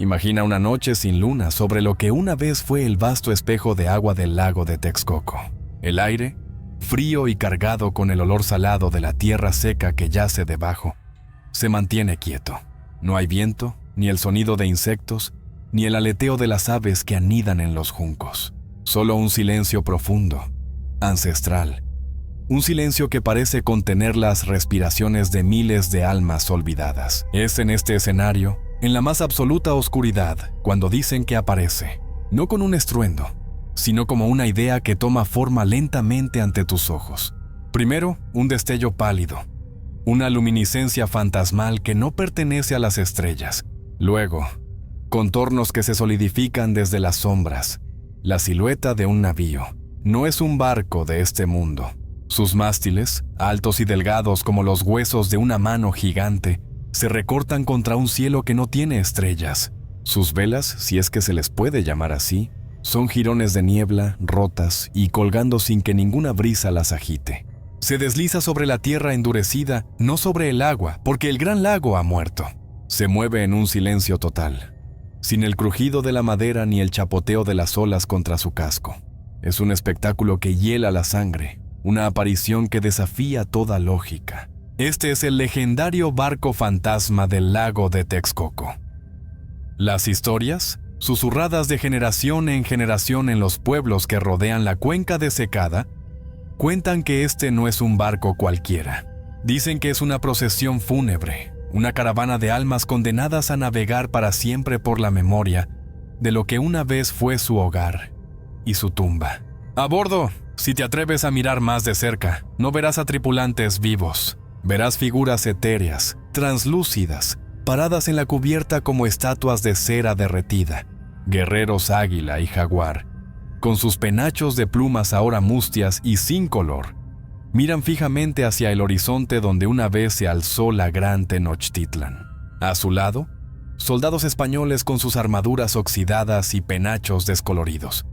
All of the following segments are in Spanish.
Imagina una noche sin luna sobre lo que una vez fue el vasto espejo de agua del lago de Texcoco. El aire, frío y cargado con el olor salado de la tierra seca que yace debajo, se mantiene quieto. No hay viento, ni el sonido de insectos, ni el aleteo de las aves que anidan en los juncos. Solo un silencio profundo, ancestral. Un silencio que parece contener las respiraciones de miles de almas olvidadas. Es en este escenario, en la más absoluta oscuridad, cuando dicen que aparece, no con un estruendo, sino como una idea que toma forma lentamente ante tus ojos. Primero, un destello pálido, una luminiscencia fantasmal que no pertenece a las estrellas. Luego, contornos que se solidifican desde las sombras. La silueta de un navío. No es un barco de este mundo. Sus mástiles, altos y delgados como los huesos de una mano gigante, se recortan contra un cielo que no tiene estrellas. Sus velas, si es que se les puede llamar así, son jirones de niebla, rotas y colgando sin que ninguna brisa las agite. Se desliza sobre la tierra endurecida, no sobre el agua, porque el gran lago ha muerto. Se mueve en un silencio total, sin el crujido de la madera ni el chapoteo de las olas contra su casco. Es un espectáculo que hiela la sangre, una aparición que desafía toda lógica. Este es el legendario barco fantasma del lago de Texcoco. Las historias, susurradas de generación en generación en los pueblos que rodean la cuenca de Secada, cuentan que este no es un barco cualquiera. Dicen que es una procesión fúnebre, una caravana de almas condenadas a navegar para siempre por la memoria de lo que una vez fue su hogar y su tumba. A bordo, si te atreves a mirar más de cerca, no verás a tripulantes vivos. Verás figuras etéreas, translúcidas, paradas en la cubierta como estatuas de cera derretida, guerreros águila y jaguar, con sus penachos de plumas ahora mustias y sin color, miran fijamente hacia el horizonte donde una vez se alzó la gran Tenochtitlan. A su lado, soldados españoles con sus armaduras oxidadas y penachos descoloridos,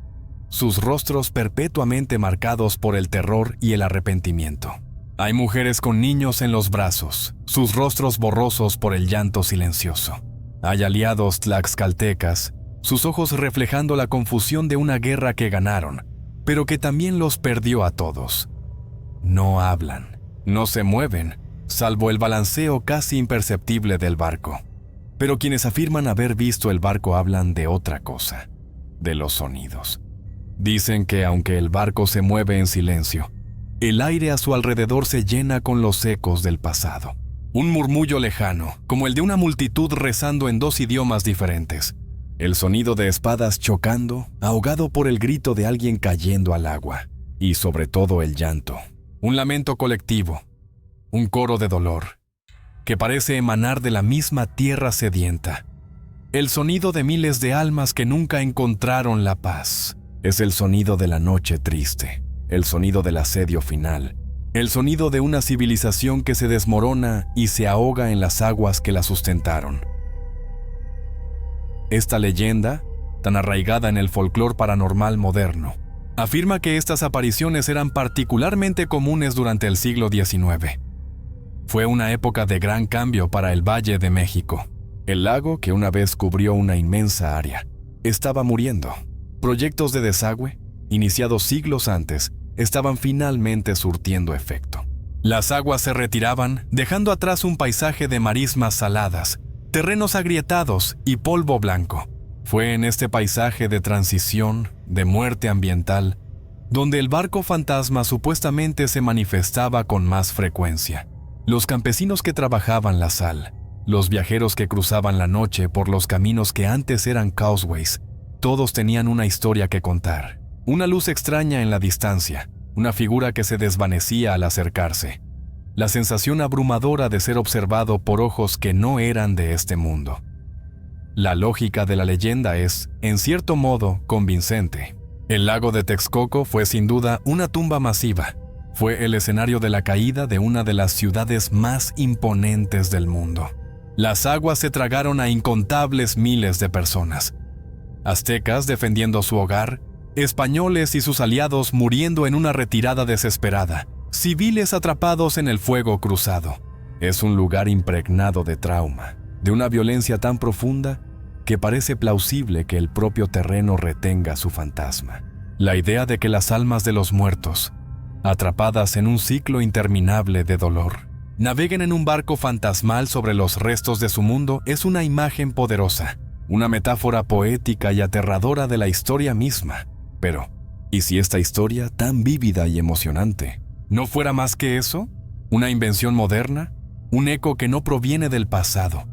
sus rostros perpetuamente marcados por el terror y el arrepentimiento. Hay mujeres con niños en los brazos, sus rostros borrosos por el llanto silencioso. Hay aliados tlaxcaltecas, sus ojos reflejando la confusión de una guerra que ganaron, pero que también los perdió a todos. No hablan, no se mueven, salvo el balanceo casi imperceptible del barco. Pero quienes afirman haber visto el barco hablan de otra cosa, de los sonidos. Dicen que aunque el barco se mueve en silencio, el aire a su alrededor se llena con los ecos del pasado. Un murmullo lejano, como el de una multitud rezando en dos idiomas diferentes. El sonido de espadas chocando, ahogado por el grito de alguien cayendo al agua. Y sobre todo el llanto. Un lamento colectivo, un coro de dolor, que parece emanar de la misma tierra sedienta. El sonido de miles de almas que nunca encontraron la paz. Es el sonido de la noche triste. El sonido del asedio final, el sonido de una civilización que se desmorona y se ahoga en las aguas que la sustentaron. Esta leyenda, tan arraigada en el folclore paranormal moderno, afirma que estas apariciones eran particularmente comunes durante el siglo XIX. Fue una época de gran cambio para el Valle de México. El lago, que una vez cubrió una inmensa área, estaba muriendo. Proyectos de desagüe, iniciados siglos antes, estaban finalmente surtiendo efecto. Las aguas se retiraban, dejando atrás un paisaje de marismas saladas, terrenos agrietados y polvo blanco. Fue en este paisaje de transición, de muerte ambiental, donde el barco fantasma supuestamente se manifestaba con más frecuencia. Los campesinos que trabajaban la sal, los viajeros que cruzaban la noche por los caminos que antes eran causeways, todos tenían una historia que contar. Una luz extraña en la distancia, una figura que se desvanecía al acercarse. La sensación abrumadora de ser observado por ojos que no eran de este mundo. La lógica de la leyenda es, en cierto modo, convincente. El lago de Texcoco fue sin duda una tumba masiva. Fue el escenario de la caída de una de las ciudades más imponentes del mundo. Las aguas se tragaron a incontables miles de personas. Aztecas defendiendo su hogar, españoles y sus aliados muriendo en una retirada desesperada, civiles atrapados en el fuego cruzado. Es un lugar impregnado de trauma, de una violencia tan profunda que parece plausible que el propio terreno retenga su fantasma. La idea de que las almas de los muertos, atrapadas en un ciclo interminable de dolor, naveguen en un barco fantasmal sobre los restos de su mundo es una imagen poderosa, una metáfora poética y aterradora de la historia misma. Pero, ¿y si esta historia, tan vívida y emocionante, no fuera más que eso? ¿Una invención moderna? ¿Un eco que no proviene del pasado,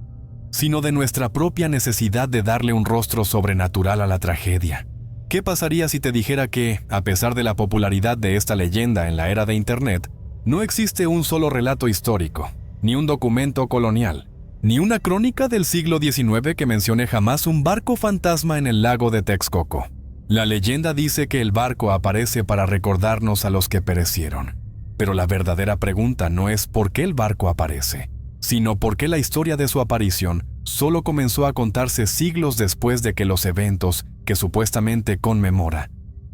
sino de nuestra propia necesidad de darle un rostro sobrenatural a la tragedia? ¿Qué pasaría si te dijera que, a pesar de la popularidad de esta leyenda en la era de Internet, no existe un solo relato histórico, ni un documento colonial, ni una crónica del siglo XIX que mencione jamás un barco fantasma en el lago de Texcoco? La leyenda dice que el barco aparece para recordarnos a los que perecieron. Pero la verdadera pregunta no es por qué el barco aparece, sino por qué la historia de su aparición solo comenzó a contarse siglos después de que los eventos que supuestamente conmemora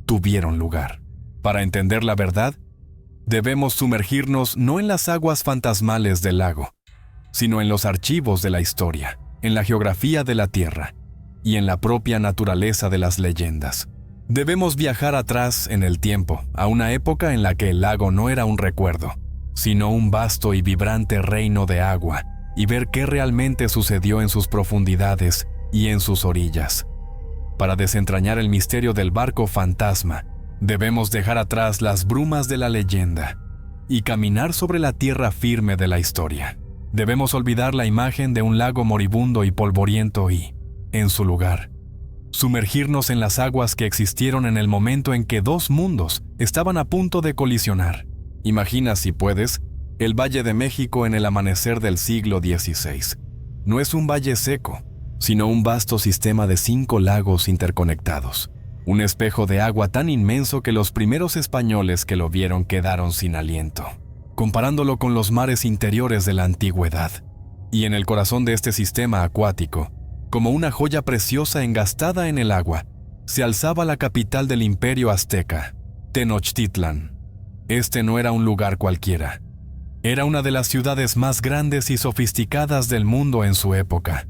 tuvieron lugar. Para entender la verdad, debemos sumergirnos no en las aguas fantasmales del lago, sino en los archivos de la historia, en la geografía de la Tierra y en la propia naturaleza de las leyendas. Debemos viajar atrás en el tiempo, a una época en la que el lago no era un recuerdo, sino un vasto y vibrante reino de agua, y ver qué realmente sucedió en sus profundidades y en sus orillas. Para desentrañar el misterio del barco fantasma, debemos dejar atrás las brumas de la leyenda y caminar sobre la tierra firme de la historia. Debemos olvidar la imagen de un lago moribundo y polvoriento y, en su lugar, sumergirnos en las aguas que existieron en el momento en que dos mundos estaban a punto de colisionar. Imagina, si puedes, el Valle de México en el amanecer del siglo XVI. No es un valle seco, sino un vasto sistema de 5 lagos interconectados. Un espejo de agua tan inmenso que los primeros españoles que lo vieron quedaron sin aliento, comparándolo con los mares interiores de la antigüedad. Y en el corazón de este sistema acuático, como una joya preciosa engastada en el agua, se alzaba la capital del imperio azteca, Tenochtitlan. Este no era un lugar cualquiera. Era una de las ciudades más grandes y sofisticadas del mundo en su época.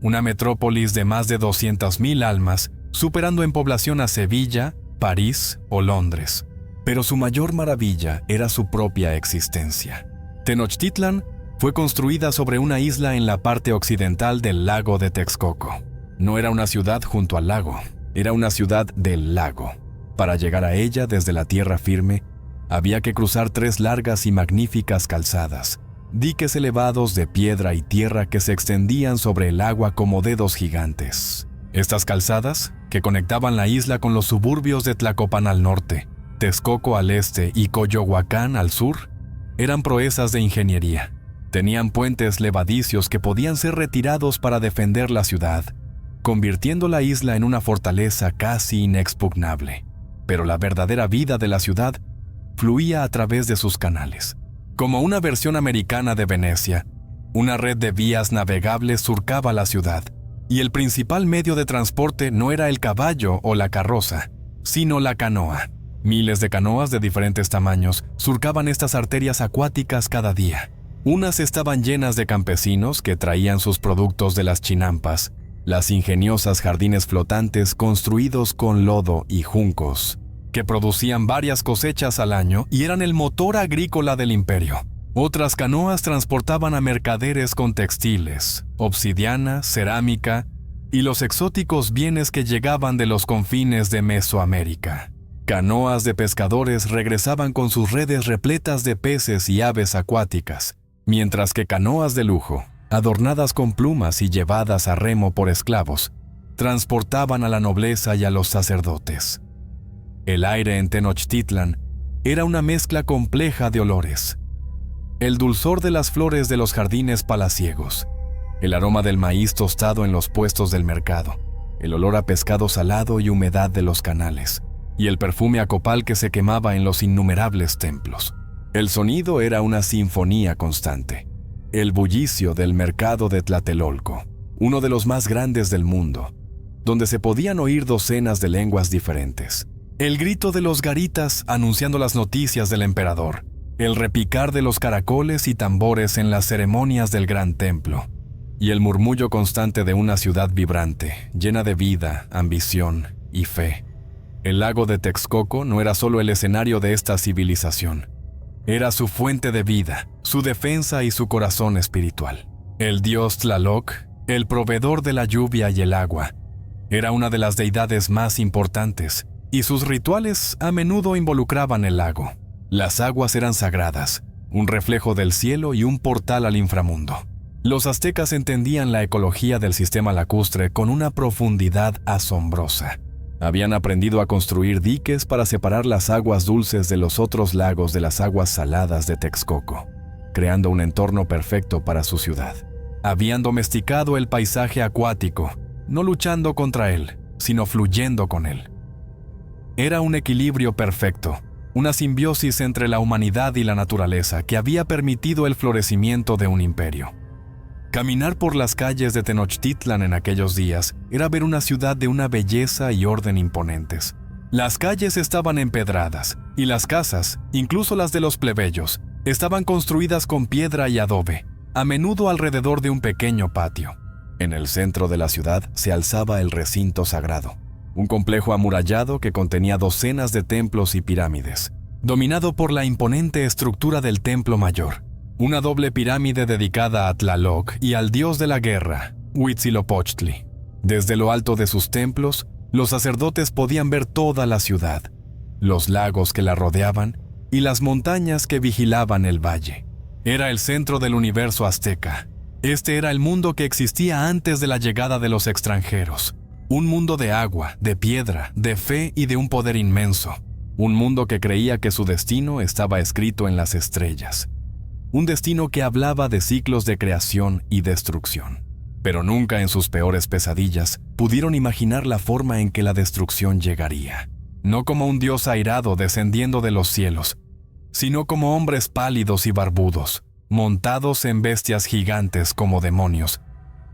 Una metrópolis de más de 200,000 almas, superando en población a Sevilla, París o Londres. Pero su mayor maravilla era su propia existencia. Tenochtitlan fue construida sobre una isla en la parte occidental del lago de Texcoco. No era una ciudad junto al lago, era una ciudad del lago. Para llegar a ella desde la tierra firme, había que cruzar 3 largas y magníficas calzadas, diques elevados de piedra y tierra que se extendían sobre el agua como dedos gigantes. Estas calzadas, que conectaban la isla con los suburbios de Tlacopan al norte, Texcoco al este y Coyohuacán al sur, eran proezas de ingeniería. Tenían puentes levadizos que podían ser retirados para defender la ciudad, convirtiendo la isla en una fortaleza casi inexpugnable. Pero la verdadera vida de la ciudad fluía a través de sus canales. Como una versión americana de Venecia, una red de vías navegables surcaba la ciudad, y el principal medio de transporte no era el caballo o la carroza, sino la canoa. Miles de canoas de diferentes tamaños surcaban estas arterias acuáticas cada día. Unas estaban llenas de campesinos que traían sus productos de las chinampas, las ingeniosas jardines flotantes construidos con lodo y juncos, que producían varias cosechas al año y eran el motor agrícola del imperio. Otras canoas transportaban a mercaderes con textiles, obsidiana, cerámica y los exóticos bienes que llegaban de los confines de Mesoamérica. Canoas de pescadores regresaban con sus redes repletas de peces y aves acuáticas, mientras que canoas de lujo, adornadas con plumas y llevadas a remo por esclavos, transportaban a la nobleza y a los sacerdotes. El aire en Tenochtitlan era una mezcla compleja de olores. El dulzor de las flores de los jardines palaciegos, el aroma del maíz tostado en los puestos del mercado, el olor a pescado salado y humedad de los canales, y el perfume a copal que se quemaba en los innumerables templos. El sonido era una sinfonía constante. El bullicio del mercado de Tlatelolco, uno de los más grandes del mundo, donde se podían oír docenas de lenguas diferentes. El grito de los garitas anunciando las noticias del emperador. El repicar de los caracoles y tambores en las ceremonias del gran templo. y el murmullo constante de una ciudad vibrante, llena de vida, ambición y fe. El lago de Texcoco no era solo el escenario de esta civilización. Era su fuente de vida, su defensa y su corazón espiritual. El dios Tlaloc, el proveedor de la lluvia y el agua, era una de las deidades más importantes, y sus rituales a menudo involucraban el lago. Las aguas eran sagradas, un reflejo del cielo y un portal al inframundo. Los aztecas entendían la ecología del sistema lacustre con una profundidad asombrosa. Habían aprendido a construir diques para separar las aguas dulces de los otros lagos de las aguas saladas de Texcoco, creando un entorno perfecto para su ciudad. Habían domesticado el paisaje acuático, no luchando contra él, sino fluyendo con él. Era un equilibrio perfecto, una simbiosis entre la humanidad y la naturaleza que había permitido el florecimiento de un imperio. Caminar por las calles de Tenochtitlan en aquellos días era ver una ciudad de una belleza y orden imponentes. Las calles estaban empedradas y las casas, incluso las de los plebeyos, estaban construidas con piedra y adobe, a menudo alrededor de un pequeño patio. En el centro de la ciudad se alzaba el recinto sagrado, un complejo amurallado que contenía docenas de templos y pirámides, dominado por la imponente estructura del Templo Mayor, una doble pirámide dedicada a Tlaloc y al dios de la guerra, Huitzilopochtli. Desde lo alto de sus templos, los sacerdotes podían ver toda la ciudad, los lagos que la rodeaban y las montañas que vigilaban el valle. Era el centro del universo azteca. Este era el mundo que existía antes de la llegada de los extranjeros. Un mundo de agua, de piedra, de fe y de un poder inmenso. Un mundo que creía que su destino estaba escrito en las estrellas. Un destino que hablaba de ciclos de creación y destrucción. Pero nunca en sus peores pesadillas pudieron imaginar la forma en que la destrucción llegaría. No como un dios airado descendiendo de los cielos, sino como hombres pálidos y barbudos, montados en bestias gigantes como demonios,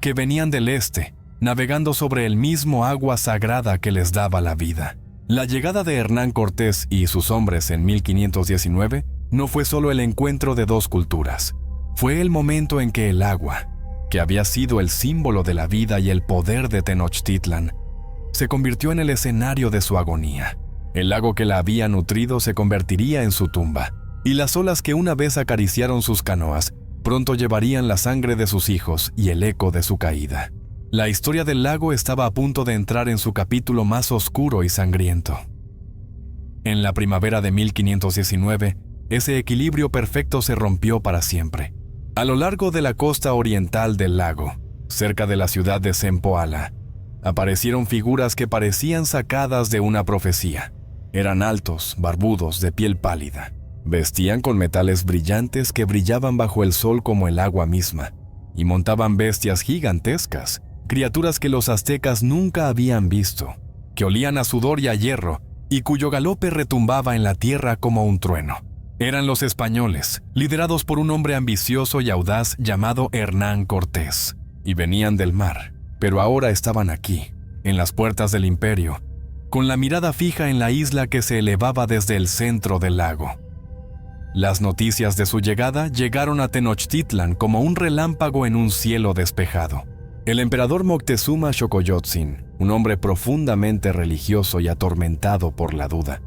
que venían del este, navegando sobre el mismo agua sagrada que les daba la vida. La llegada de Hernán Cortés y sus hombres en 1519 no fue solo el encuentro de dos culturas. Fue el momento en que el agua, que había sido el símbolo de la vida y el poder de Tenochtitlan, se convirtió en el escenario de su agonía. El lago que la había nutrido se convertiría en su tumba, y las olas que una vez acariciaron sus canoas pronto llevarían la sangre de sus hijos y el eco de su caída. La historia del lago estaba a punto de entrar en su capítulo más oscuro y sangriento. En la primavera de 1519, ese equilibrio perfecto se rompió para siempre. A lo largo de la costa oriental del lago, cerca de la ciudad de Zempoala, aparecieron figuras que parecían sacadas de una profecía. Eran altos, barbudos, de piel pálida. Vestían con metales brillantes que brillaban bajo el sol como el agua misma, y montaban bestias gigantescas, criaturas que los aztecas nunca habían visto, que olían a sudor y a hierro, y cuyo galope retumbaba en la tierra como un trueno. Eran los españoles, liderados por un hombre ambicioso y audaz llamado Hernán Cortés, y venían del mar, pero ahora estaban aquí, en las puertas del imperio, con la mirada fija en la isla que se elevaba desde el centro del lago. Las noticias de su llegada llegaron a Tenochtitlan como un relámpago en un cielo despejado. El emperador Moctezuma Xocoyotzin, un hombre profundamente religioso y atormentado por la duda,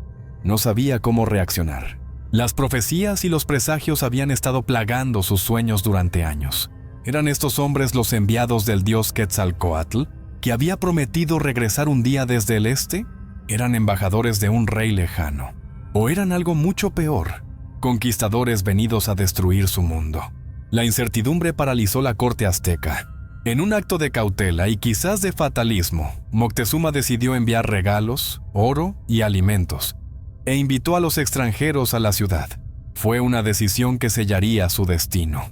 no sabía cómo reaccionar. Las profecías y los presagios habían estado plagando sus sueños durante años. ¿Eran estos hombres los enviados del dios Quetzalcóatl, que había prometido regresar un día desde el este? ¿Eran embajadores de un rey lejano? ¿O eran algo mucho peor? Conquistadores venidos a destruir su mundo. La incertidumbre paralizó la corte azteca. En un acto de cautela y quizás de fatalismo, Moctezuma decidió enviar regalos, oro y alimentos, e invitó a los extranjeros a la ciudad. Fue una decisión que sellaría su destino.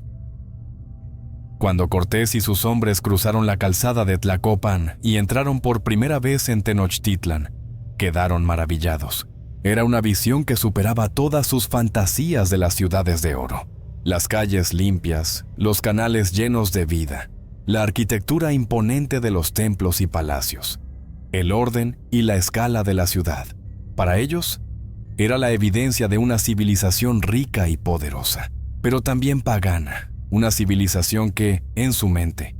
Cuando Cortés y sus hombres cruzaron la calzada de Tlacopan y entraron por primera vez en Tenochtitlan, quedaron maravillados. Era una visión que superaba todas sus fantasías de las ciudades de oro. Las calles limpias, los canales llenos de vida, la arquitectura imponente de los templos y palacios, el orden y la escala de la ciudad. Para ellos, era la evidencia de una civilización rica y poderosa, pero también pagana, una civilización que, en su mente,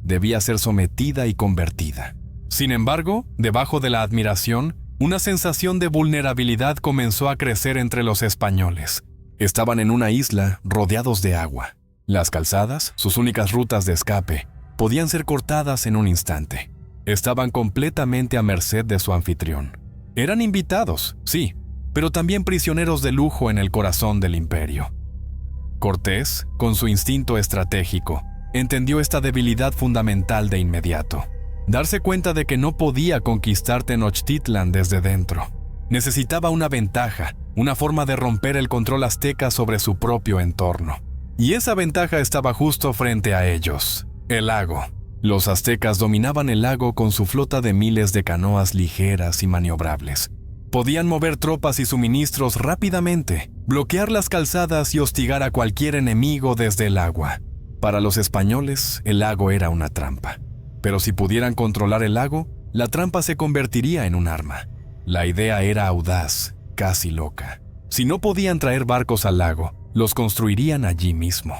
debía ser sometida y convertida. Sin embargo, debajo de la admiración, una sensación de vulnerabilidad comenzó a crecer entre los españoles. Estaban en una isla rodeados de agua. Las calzadas, sus únicas rutas de escape, podían ser cortadas en un instante. Estaban completamente a merced de su anfitrión. Eran invitados, sí, pero también prisioneros de lujo en el corazón del imperio. Cortés, con su instinto estratégico, entendió esta debilidad fundamental de inmediato. Darse cuenta de que no podía conquistar Tenochtitlan desde dentro. Necesitaba una ventaja, una forma de romper el control azteca sobre su propio entorno. Y esa ventaja estaba justo frente a ellos, el lago. Los aztecas dominaban el lago con su flota de miles de canoas ligeras y maniobrables. Podían mover tropas y suministros rápidamente, bloquear las calzadas y hostigar a cualquier enemigo desde el agua. Para los españoles, el lago era una trampa. Pero si pudieran controlar el lago, la trampa se convertiría en un arma. La idea era audaz, casi loca. Si no podían traer barcos al lago, los construirían allí mismo.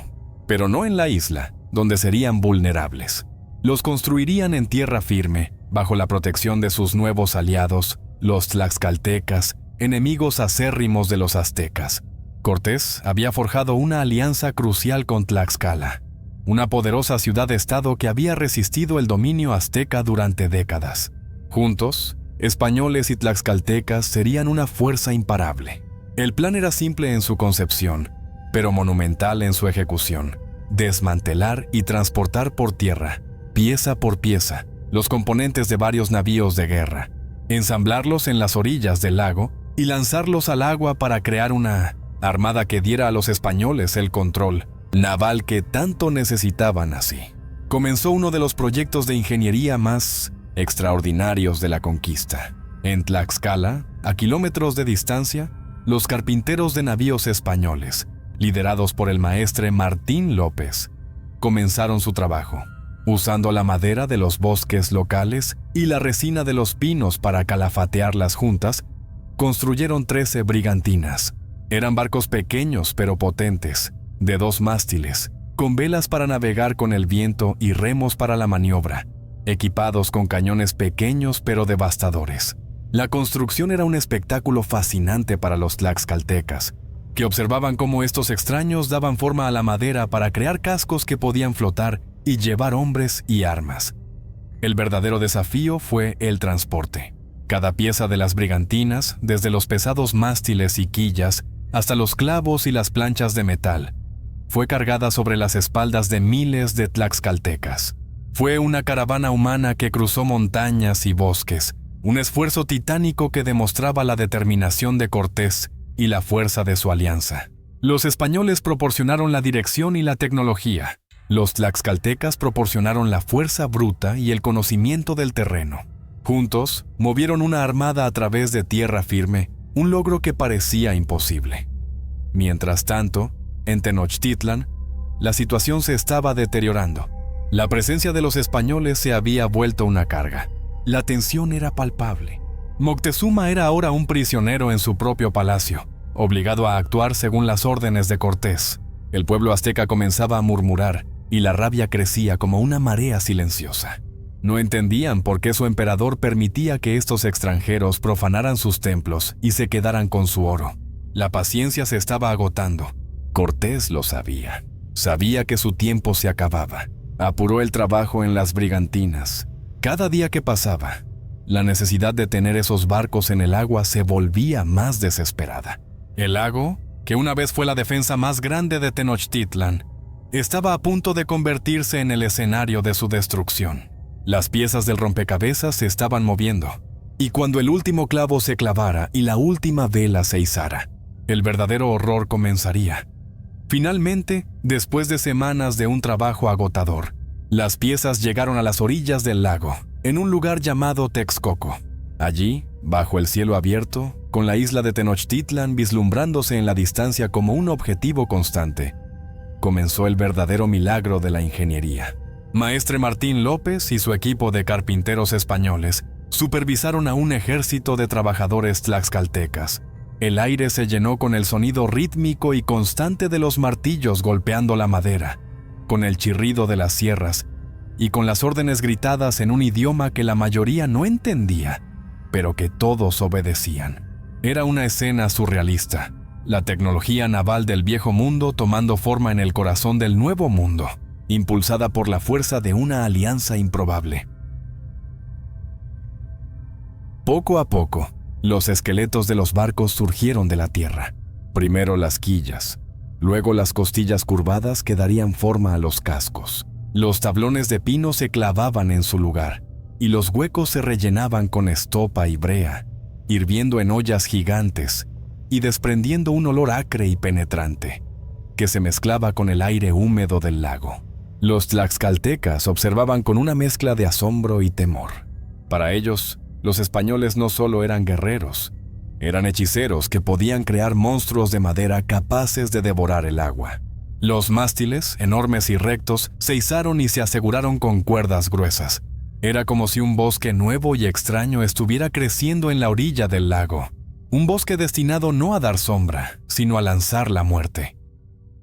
Pero no en la isla, donde serían vulnerables. Los construirían en tierra firme, bajo la protección de sus nuevos aliados, los tlaxcaltecas, enemigos acérrimos de los aztecas. Cortés había forjado una alianza crucial con Tlaxcala, una poderosa ciudad-estado que había resistido el dominio azteca durante décadas. Juntos, españoles y tlaxcaltecas serían una fuerza imparable. El plan era simple en su concepción, pero monumental en su ejecución: desmantelar y transportar por tierra, pieza por pieza, los componentes de varios navíos de guerra, ensamblarlos en las orillas del lago y lanzarlos al agua para crear una armada que diera a los españoles el control naval que tanto necesitaban. Así comenzó uno de los proyectos de ingeniería más extraordinarios de la conquista. En Tlaxcala, a kilómetros de distancia, los carpinteros de navíos españoles, liderados por el maestre Martín López, comenzaron su trabajo, usando la madera de los bosques locales y la resina de los pinos para calafatearlas juntas. Construyeron 13 brigantinas. Eran barcos pequeños pero potentes, de 2 mástiles, con velas para navegar con el viento y remos para la maniobra, equipados con cañones pequeños pero devastadores. La construcción era un espectáculo fascinante para los tlaxcaltecas, que observaban cómo estos extraños daban forma a la madera para crear cascos que podían flotar y llevar hombres y armas. El verdadero desafío fue el transporte. Cada pieza de las brigantinas, desde los pesados mástiles y quillas hasta los clavos y las planchas de metal, fue cargada sobre las espaldas de miles de tlaxcaltecas. Fue una caravana humana que cruzó montañas y bosques, un esfuerzo titánico que demostraba la determinación de Cortés y la fuerza de su alianza. Los españoles proporcionaron la dirección y la tecnología. Los tlaxcaltecas proporcionaron la fuerza bruta y el conocimiento del terreno. Juntos, movieron una armada a través de tierra firme, un logro que parecía imposible. Mientras tanto, en Tenochtitlan, la situación se estaba deteriorando. La presencia de los españoles se había vuelto una carga. La tensión era palpable. Moctezuma era ahora un prisionero en su propio palacio, obligado a actuar según las órdenes de Cortés. El pueblo azteca comenzaba a murmurar, y la rabia crecía como una marea silenciosa. No entendían por qué su emperador permitía que estos extranjeros profanaran sus templos y se quedaran con su oro. La paciencia se estaba agotando. Cortés lo sabía. Sabía que su tiempo se acababa. Apuró el trabajo en las brigantinas. Cada día que pasaba, la necesidad de tener esos barcos en el agua se volvía más desesperada. El lago, que una vez fue la defensa más grande de Tenochtitlan, estaba a punto de convertirse en el escenario de su destrucción. Las piezas del rompecabezas se estaban moviendo, y cuando el último clavo se clavara y la última vela se izara, el verdadero horror comenzaría. Finalmente, después de semanas de un trabajo agotador, las piezas llegaron a las orillas del lago, en un lugar llamado Texcoco. Allí, bajo el cielo abierto, con la isla de Tenochtitlan vislumbrándose en la distancia como un objetivo constante, comenzó el verdadero milagro de la ingeniería. Maestre Martín López y su equipo de carpinteros españoles supervisaron a un ejército de trabajadores tlaxcaltecas. El aire se llenó con el sonido rítmico y constante de los martillos golpeando la madera, con el chirrido de las sierras y con las órdenes gritadas en un idioma que la mayoría no entendía, pero que todos obedecían. Era una escena surrealista, la tecnología naval del viejo mundo tomando forma en el corazón del nuevo mundo, impulsada por la fuerza de una alianza improbable. Poco a poco, los esqueletos de los barcos surgieron de la tierra. Primero las quillas, luego las costillas curvadas que darían forma a los cascos. Los tablones de pino se clavaban en su lugar, y los huecos se rellenaban con estopa y brea, hirviendo en ollas gigantes y desprendiendo un olor acre y penetrante, que se mezclaba con el aire húmedo del lago. Los tlaxcaltecas observaban con una mezcla de asombro y temor. Para ellos, los españoles no solo eran guerreros, eran hechiceros que podían crear monstruos de madera capaces de devorar el agua. Los mástiles, enormes y rectos, se izaron y se aseguraron con cuerdas gruesas. Era como si un bosque nuevo y extraño estuviera creciendo en la orilla del lago. Un bosque destinado no a dar sombra, sino a lanzar la muerte.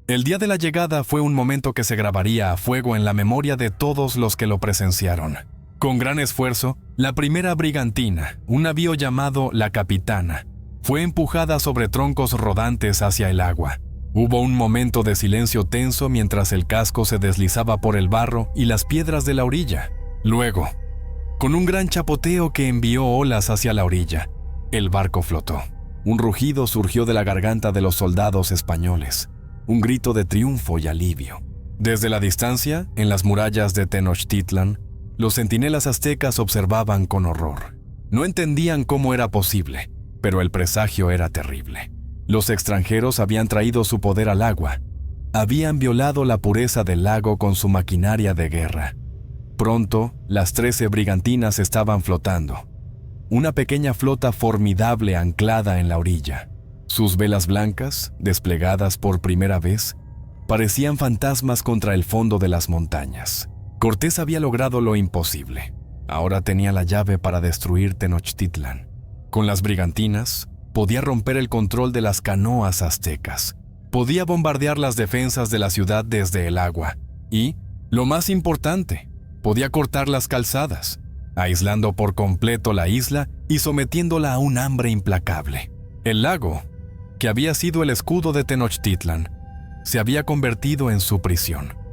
El día de la llegada fue un momento que se grabaría a fuego en la memoria de todos los que lo presenciaron. Con gran esfuerzo, la primera brigantina, un navío llamado La Capitana, fue empujada sobre troncos rodantes hacia el agua. Hubo un momento de silencio tenso mientras el casco se deslizaba por el barro y las piedras de la orilla. Luego, con un gran chapoteo que envió olas hacia la orilla, el barco flotó. Un rugido surgió de la garganta de los soldados españoles, un grito de triunfo y alivio. Desde la distancia, en las murallas de Tenochtitlan, los centinelas aztecas observaban con horror. No entendían cómo era posible, pero el presagio era terrible. Los extranjeros habían traído su poder al agua. Habían violado la pureza del lago con su maquinaria de guerra. Pronto, las 13 brigantinas estaban flotando. Una pequeña flota formidable anclada en la orilla. Sus velas blancas, desplegadas por primera vez, parecían fantasmas contra el fondo de las montañas. Cortés había logrado lo imposible. Ahora tenía la llave para destruir Tenochtitlan. Con las brigantinas, podía romper el control de las canoas aztecas. Podía bombardear las defensas de la ciudad desde el agua. Y, lo más importante, podía cortar las calzadas, aislando por completo la isla y sometiéndola a un hambre implacable. El lago, que había sido el escudo de Tenochtitlan, se había convertido en su prisión.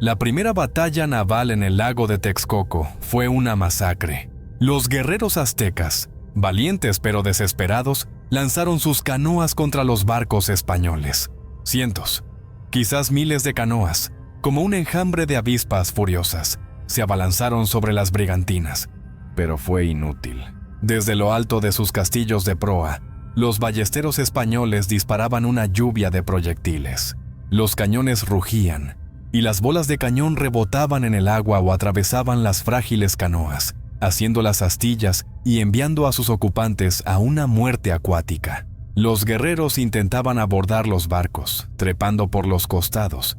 La primera batalla naval en el lago de Texcoco fue una masacre. Los guerreros aztecas, valientes pero desesperados, lanzaron sus canoas contra los barcos españoles. Cientos, quizás miles de canoas, como un enjambre de avispas furiosas, se abalanzaron sobre las brigantinas, pero fue inútil. Desde lo alto de sus castillos de proa, los ballesteros españoles disparaban una lluvia de proyectiles. Los cañones rugían, y las bolas de cañón rebotaban en el agua o atravesaban las frágiles canoas, haciéndolas astillas y enviando a sus ocupantes a una muerte acuática. Los guerreros intentaban abordar los barcos, trepando por los costados,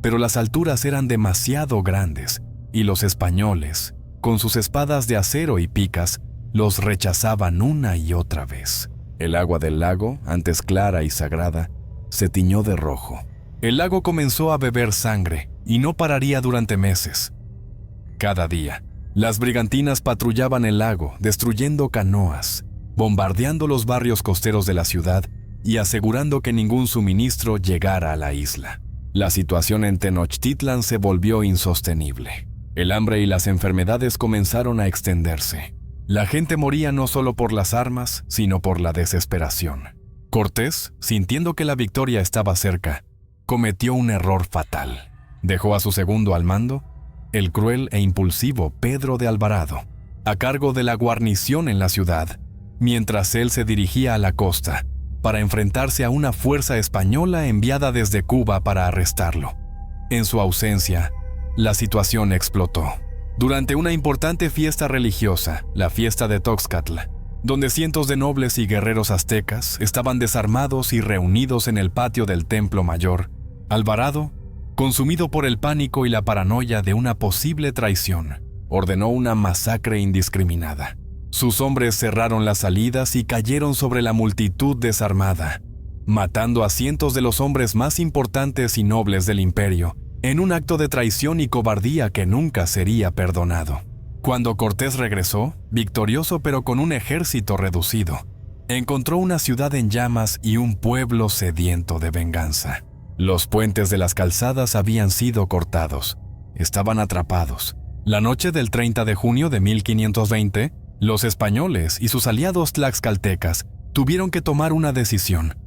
pero las alturas eran demasiado grandes, y los españoles, con sus espadas de acero y picas, los rechazaban una y otra vez. El agua del lago, antes clara y sagrada, se tiñó de rojo. El lago comenzó a beber sangre, y no pararía durante meses. Cada día, las brigantinas patrullaban el lago, destruyendo canoas, bombardeando los barrios costeros de la ciudad y asegurando que ningún suministro llegara a la isla. La situación en Tenochtitlan se volvió insostenible. El hambre y las enfermedades comenzaron a extenderse. La gente moría no solo por las armas, sino por la desesperación. Cortés, sintiendo que la victoria estaba cerca, cometió un error fatal. Dejó a su segundo al mando, el cruel e impulsivo Pedro de Alvarado, a cargo de la guarnición en la ciudad, mientras él se dirigía a la costa para enfrentarse a una fuerza española enviada desde Cuba para arrestarlo. En su ausencia, la situación explotó. Durante una importante fiesta religiosa, la fiesta de Toxcatl, donde cientos de nobles y guerreros aztecas estaban desarmados y reunidos en el patio del Templo Mayor, Alvarado, consumido por el pánico y la paranoia de una posible traición, ordenó una masacre indiscriminada. Sus hombres cerraron las salidas y cayeron sobre la multitud desarmada, matando a cientos de los hombres más importantes y nobles del imperio en un acto de traición y cobardía que nunca sería perdonado. Cuando Cortés regresó, victorioso pero con un ejército reducido, encontró una ciudad en llamas y un pueblo sediento de venganza. Los puentes de las calzadas habían sido cortados, estaban atrapados. La noche del 30 de junio de 1520, los españoles y sus aliados tlaxcaltecas tuvieron que tomar una decisión: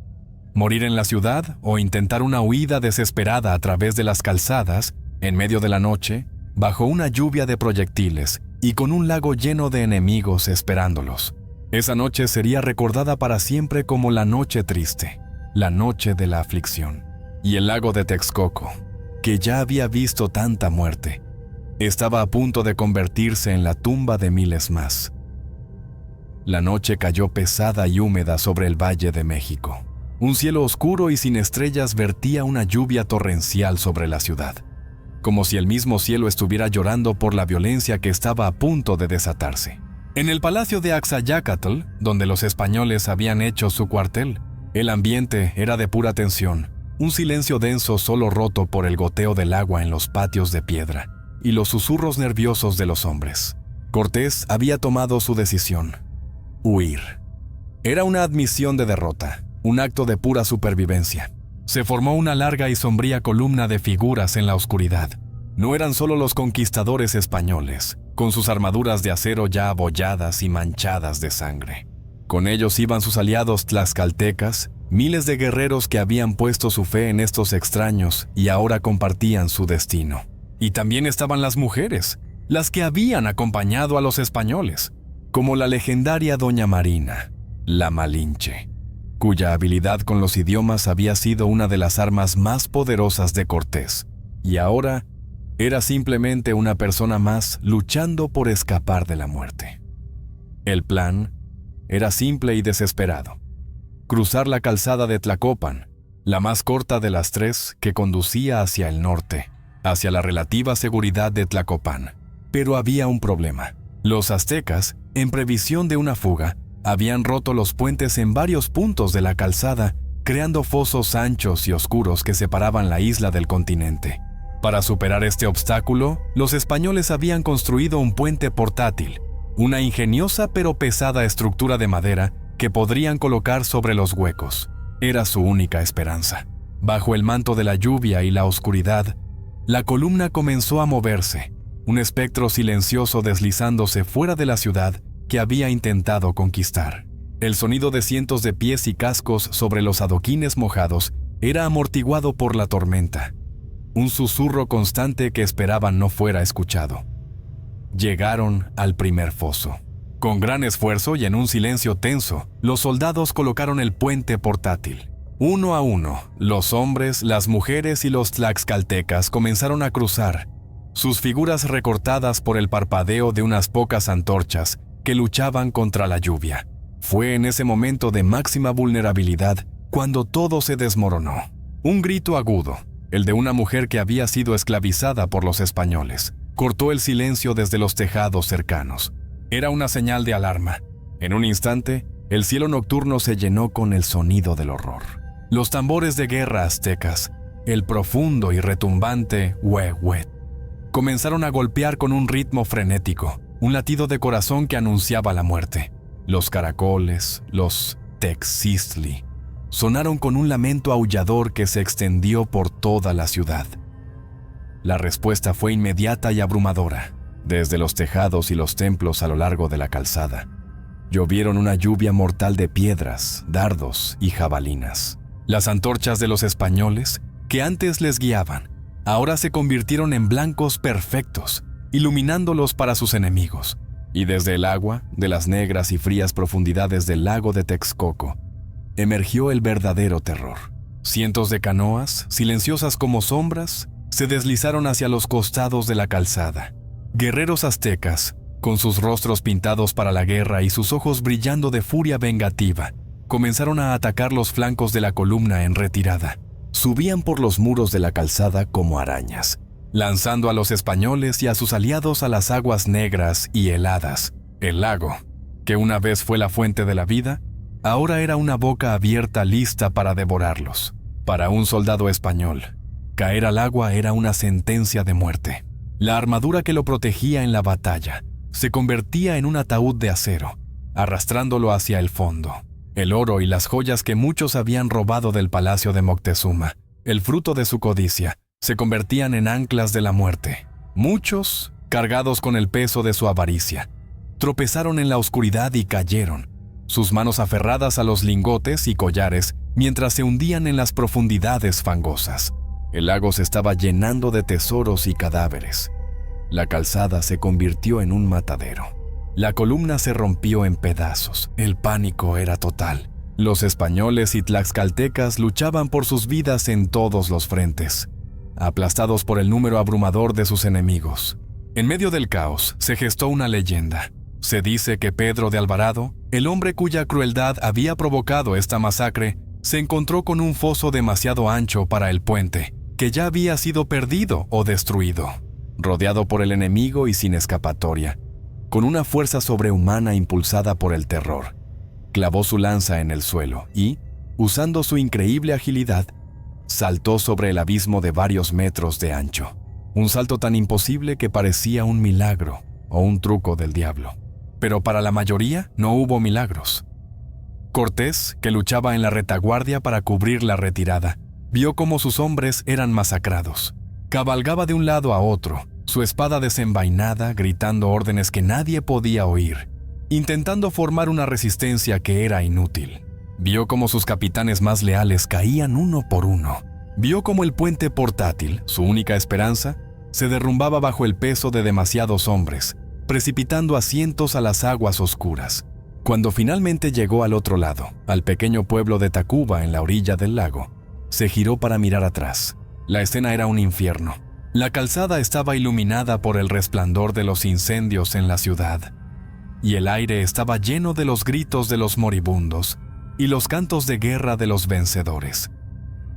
morir en la ciudad o intentar una huida desesperada a través de las calzadas, en medio de la noche, bajo una lluvia de proyectiles y con un lago lleno de enemigos esperándolos. Esa noche sería recordada para siempre como la noche triste, la noche de la aflicción. Y el lago de Texcoco, que ya había visto tanta muerte, estaba a punto de convertirse en la tumba de miles más. La noche cayó pesada y húmeda sobre el Valle de México. Un cielo oscuro y sin estrellas vertía una lluvia torrencial sobre la ciudad, como si el mismo cielo estuviera llorando por la violencia que estaba a punto de desatarse. En el palacio de Axayácatl, donde los españoles habían hecho su cuartel, el ambiente era de pura tensión, un silencio denso solo roto por el goteo del agua en los patios de piedra y los susurros nerviosos de los hombres. Cortés había tomado su decisión: huir. Era una admisión de derrota, un acto de pura supervivencia. Se formó una larga y sombría columna de figuras en la oscuridad. No eran solo los conquistadores españoles, con sus armaduras de acero ya abolladas y manchadas de sangre. Con ellos iban sus aliados tlaxcaltecas, miles de guerreros que habían puesto su fe en estos extraños y ahora compartían su destino. Y también estaban las mujeres, las que habían acompañado a los españoles, como la legendaria Doña Marina, la Malinche, cuya habilidad con los idiomas había sido una de las armas más poderosas de Cortés, y ahora era simplemente una persona más luchando por escapar de la muerte. El plan era simple y desesperado: cruzar la calzada de Tlacopan, la más corta de las tres que conducía hacia el norte, hacia la relativa seguridad de Tlacopan. Pero había un problema. Los aztecas, en previsión de una fuga, habían roto los puentes en varios puntos de la calzada, creando fosos anchos y oscuros que separaban la isla del continente. Para superar este obstáculo, los españoles habían construido un puente portátil, una ingeniosa pero pesada estructura de madera que podrían colocar sobre los huecos. Era su única esperanza. Bajo el manto de la lluvia y la oscuridad, la columna comenzó a moverse, un espectro silencioso deslizándose fuera de la ciudad que había intentado conquistar. El sonido de cientos de pies y cascos sobre los adoquines mojados era amortiguado por la tormenta, un susurro constante que esperaban no fuera escuchado. Llegaron al primer foso. Con gran esfuerzo y en un silencio tenso, los soldados colocaron el puente portátil. Uno a uno, los hombres, las mujeres y los tlaxcaltecas comenzaron a cruzar, sus figuras recortadas por el parpadeo de unas pocas antorchas que luchaban contra la lluvia. Fue en ese momento de máxima vulnerabilidad cuando todo se desmoronó. Un grito agudo, el de una mujer que había sido esclavizada por los españoles, cortó el silencio desde los tejados cercanos. Era una señal de alarma. En un instante, el cielo nocturno se llenó con el sonido del horror. Los tambores de guerra aztecas, el profundo y retumbante huehuet, comenzaron a golpear con un ritmo frenético, un latido de corazón que anunciaba la muerte. Los caracoles, los texistli, sonaron con un lamento aullador que se extendió por toda la ciudad. La respuesta fue inmediata y abrumadora. Desde los tejados y los templos a lo largo de la calzada, llovieron una lluvia mortal de piedras, dardos y jabalinas. Las antorchas de los españoles, que antes les guiaban, ahora se convirtieron en blancos perfectos, iluminándolos para sus enemigos. Y desde el agua, de las negras y frías profundidades del lago de Texcoco, emergió el verdadero terror. Cientos de canoas, silenciosas como sombras, se deslizaron hacia los costados de la calzada. Guerreros aztecas, con sus rostros pintados para la guerra y sus ojos brillando de furia vengativa, comenzaron a atacar los flancos de la columna en retirada. Subían por los muros de la calzada como arañas, lanzando a los españoles y a sus aliados a las aguas negras y heladas. El lago, que una vez fue la fuente de la vida, ahora era una boca abierta lista para devorarlos. Para un soldado español, Caer al agua era una sentencia de muerte. La armadura que lo protegía en la batalla se convertía en un ataúd de acero, arrastrándolo hacia el fondo. El oro y las joyas que muchos habían robado del palacio de Moctezuma, el fruto de su codicia, se convertían en anclas de la muerte. Muchos, cargados con el peso de su avaricia, tropezaron en la oscuridad y cayeron, sus manos aferradas a los lingotes y collares mientras se hundían en las profundidades fangosas. El lago se estaba llenando de tesoros y cadáveres. La calzada se convirtió en un matadero. La columna se rompió en pedazos. El pánico era total. Los españoles y tlaxcaltecas luchaban por sus vidas en todos los frentes, aplastados por el número abrumador de sus enemigos. En medio del caos se gestó una leyenda. Se dice que Pedro de Alvarado, el hombre cuya crueldad había provocado esta masacre, se encontró con un foso demasiado ancho para el puente, que ya había sido perdido o destruido. Rodeado por el enemigo y sin escapatoria, con una fuerza sobrehumana impulsada por el terror, clavó su lanza en el suelo y, usando su increíble agilidad, saltó sobre el abismo de varios metros de ancho. Un salto tan imposible que parecía un milagro o un truco del diablo. Pero para la mayoría no hubo milagros. Cortés, que luchaba en la retaguardia para cubrir la retirada, vio cómo sus hombres eran masacrados. Cabalgaba de un lado a otro, su espada desenvainada, gritando órdenes que nadie podía oír, intentando formar una resistencia que era inútil. Vio cómo sus capitanes más leales caían uno por uno. Vio cómo el puente portátil, su única esperanza, se derrumbaba bajo el peso de demasiados hombres, precipitando a cientos a las aguas oscuras. Cuando finalmente llegó al otro lado, al pequeño pueblo de Tacuba en la orilla del lago, se giró para mirar atrás. La escena era un infierno. La calzada estaba iluminada por el resplandor de los incendios en la ciudad, y el aire estaba lleno de los gritos de los moribundos y los cantos de guerra de los vencedores.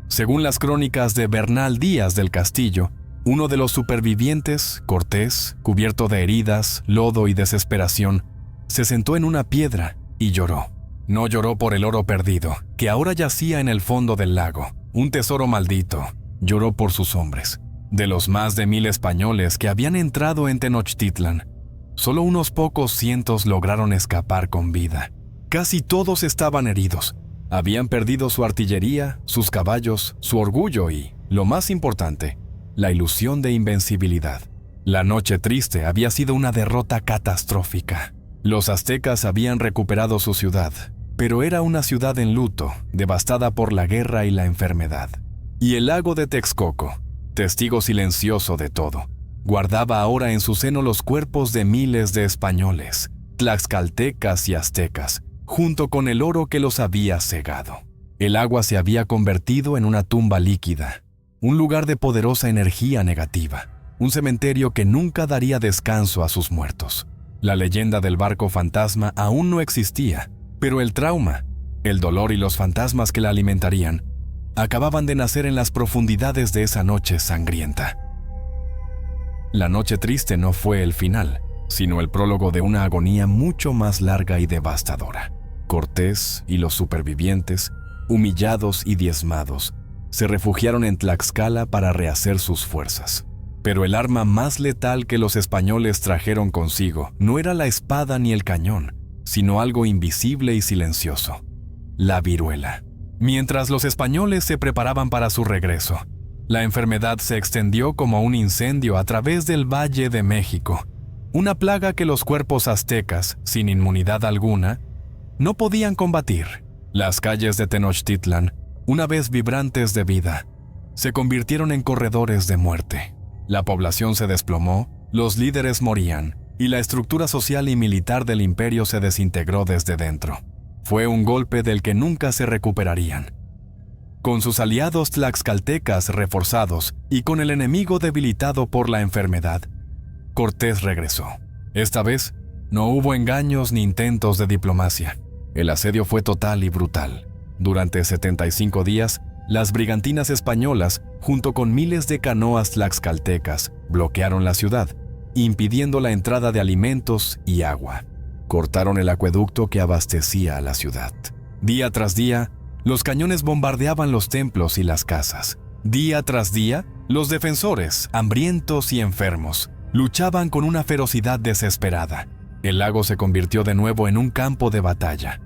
Según las crónicas de Bernal Díaz del Castillo, uno de los supervivientes, Cortés, cubierto de heridas, lodo y desesperación, se sentó en una piedra y lloró. No lloró por el oro perdido, que ahora yacía en el fondo del lago, un tesoro maldito. Lloró por sus hombres. De los más de 1000 españoles que habían entrado en Tenochtitlan, solo unos pocos cientos lograron escapar con vida. Casi todos estaban heridos. Habían perdido su artillería, sus caballos, su orgullo y, lo más importante, la ilusión de invencibilidad. La noche triste había sido una derrota catastrófica. Los aztecas habían recuperado su ciudad, pero era una ciudad en luto, devastada por la guerra y la enfermedad. Y el lago de Texcoco, testigo silencioso de todo, guardaba ahora en su seno los cuerpos de miles de españoles, tlaxcaltecas y aztecas, junto con el oro que los había cegado. El agua se había convertido en una tumba líquida, un lugar de poderosa energía negativa, un cementerio que nunca daría descanso a sus muertos. La leyenda del barco fantasma aún no existía, pero el trauma, el dolor y los fantasmas que la alimentarían acababan de nacer en las profundidades de esa noche sangrienta. La noche triste no fue el final, sino el prólogo de una agonía mucho más larga y devastadora. Cortés y los supervivientes, humillados y diezmados, se refugiaron en Tlaxcala para rehacer sus fuerzas. Pero el arma más letal que los españoles trajeron consigo no era la espada ni el cañón, sino algo invisible y silencioso: la viruela. Mientras los españoles se preparaban para su regreso, la enfermedad se extendió como un incendio a través del Valle de México, una plaga que los cuerpos aztecas, sin inmunidad alguna, no podían combatir. Las calles de Tenochtitlan, una vez vibrantes de vida, se convirtieron en corredores de muerte. La población se desplomó, los líderes morían, y la estructura social y militar del imperio se desintegró desde dentro. Fue un golpe del que nunca se recuperarían. Con sus aliados tlaxcaltecas reforzados y con el enemigo debilitado por la enfermedad, Cortés regresó. Esta vez, no hubo engaños ni intentos de diplomacia. El asedio fue total y brutal. Durante 75 días, las brigantinas españolas, junto con miles de canoas tlaxcaltecas, bloquearon la ciudad, impidiendo la entrada de alimentos y agua. Cortaron el acueducto que abastecía a la ciudad. Día tras día, los cañones bombardeaban los templos y las casas. Día tras día, los defensores, hambrientos y enfermos, luchaban con una ferocidad desesperada. El lago se convirtió de nuevo en un campo de batalla.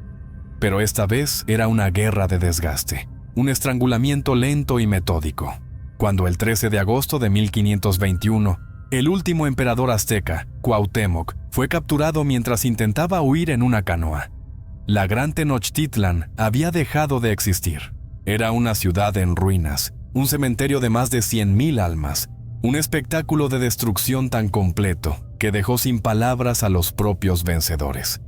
Pero esta vez era una guerra de desgaste, un estrangulamiento lento y metódico. Cuando el 13 de agosto de 1521, el último emperador azteca, Cuauhtémoc, fue capturado mientras intentaba huir en una canoa. La Gran Tenochtitlan había dejado de existir. Era una ciudad en ruinas, un cementerio de más de 100,000 almas, un espectáculo de destrucción tan completo que dejó sin palabras a los propios vencedores.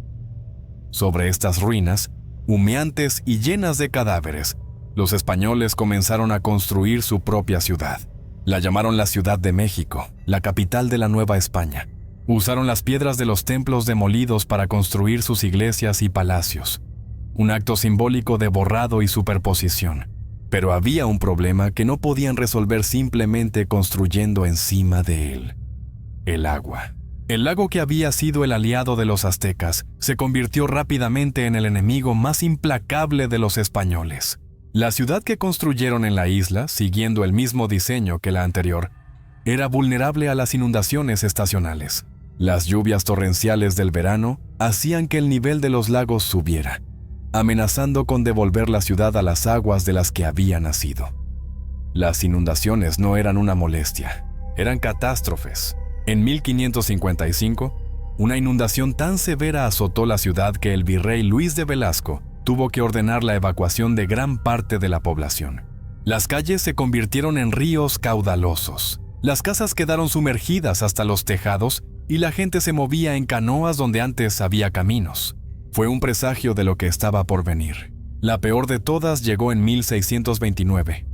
Sobre estas ruinas, humeantes y llenas de cadáveres, los españoles comenzaron a construir su propia ciudad. La llamaron la Ciudad de México, la capital de la Nueva España. Usaron las piedras de los templos demolidos para construir sus iglesias y palacios. Un acto simbólico de borrado y superposición. Pero había un problema que no podían resolver simplemente construyendo encima de él: el agua. El lago, que había sido el aliado de los aztecas, se convirtió rápidamente en el enemigo más implacable de los españoles. La ciudad que construyeron en la isla, siguiendo el mismo diseño que la anterior, era vulnerable a las inundaciones estacionales. Las lluvias torrenciales del verano hacían que el nivel de los lagos subiera, amenazando con devolver la ciudad a las aguas de las que había nacido. Las inundaciones no eran una molestia, eran catástrofes. En 1555, una inundación tan severa azotó la ciudad que el virrey Luis de Velasco tuvo que ordenar la evacuación de gran parte de la población. Las calles se convirtieron en ríos caudalosos. Las casas quedaron sumergidas hasta los tejados y la gente se movía en canoas donde antes había caminos. Fue un presagio de lo que estaba por venir. La peor de todas llegó en 1629.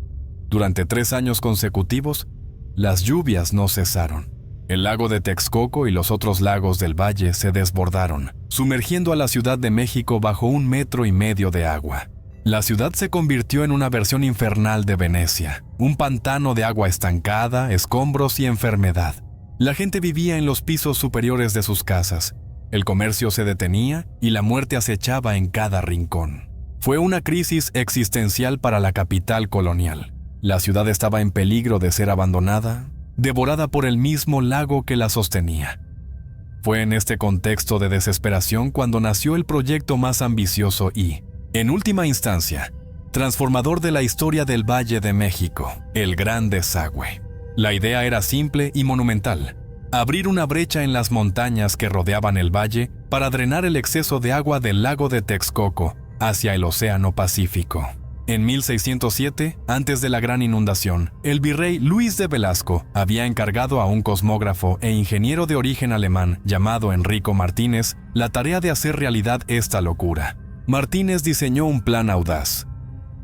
Durante 3 años consecutivos, las lluvias no cesaron. El lago de Texcoco y los otros lagos del valle se desbordaron, sumergiendo a la Ciudad de México bajo 1,5 metros de agua. La ciudad se convirtió en una versión infernal de Venecia, un pantano de agua estancada, escombros y enfermedad. La gente vivía en los pisos superiores de sus casas. El comercio se detenía y la muerte acechaba en cada rincón. Fue una crisis existencial para la capital colonial. La ciudad estaba en peligro de ser abandonada, devorada por el mismo lago que la sostenía. Fue en este contexto de desesperación cuando nació el proyecto más ambicioso y, en última instancia, transformador de la historia del Valle de México, el Gran Desagüe. La idea era simple y monumental: abrir una brecha en las montañas que rodeaban el valle para drenar el exceso de agua del lago de Texcoco hacia el Océano Pacífico. En 1607, antes de la gran inundación, el virrey Luis de Velasco había encargado a un cosmógrafo e ingeniero de origen alemán llamado Enrico Martínez la tarea de hacer realidad esta locura. Martínez diseñó un plan audaz: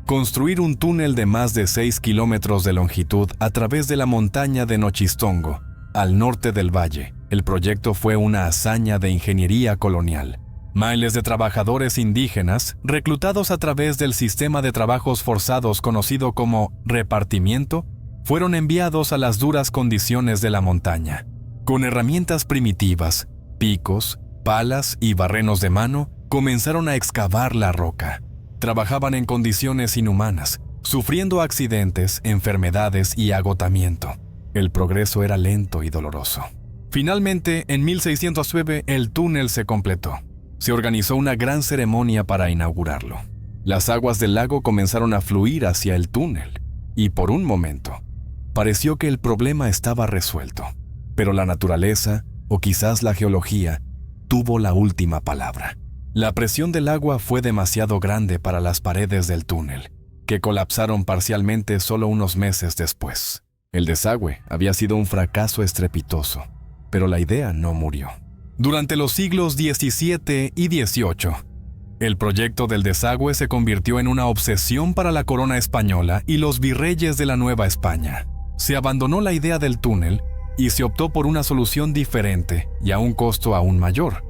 construir un túnel de más de 6 kilómetros de longitud a través de la montaña de Nochistongo, al norte del valle. El proyecto fue una hazaña de ingeniería colonial. Miles de trabajadores indígenas, reclutados a través del sistema de trabajos forzados conocido como repartimiento, fueron enviados a las duras condiciones de la montaña. Con herramientas primitivas, picos, palas y barrenos de mano, comenzaron a excavar la roca. Trabajaban en condiciones inhumanas, sufriendo accidentes, enfermedades y agotamiento. El progreso era lento y doloroso. Finalmente, en 1609, el túnel se completó. Se organizó una gran ceremonia para inaugurarlo. Las aguas del lago comenzaron a fluir hacia el túnel, y por un momento, pareció que el problema estaba resuelto. Pero la naturaleza, o quizás la geología, tuvo la última palabra. La presión del agua fue demasiado grande para las paredes del túnel, que colapsaron parcialmente solo unos meses después. El desagüe había sido un fracaso estrepitoso, pero la idea no murió. Durante los siglos XVII y XVIII, el proyecto del desagüe se convirtió en una obsesión para la corona española y los virreyes de la Nueva España. Se abandonó la idea del túnel y se optó por una solución diferente y a un costo aún mayor: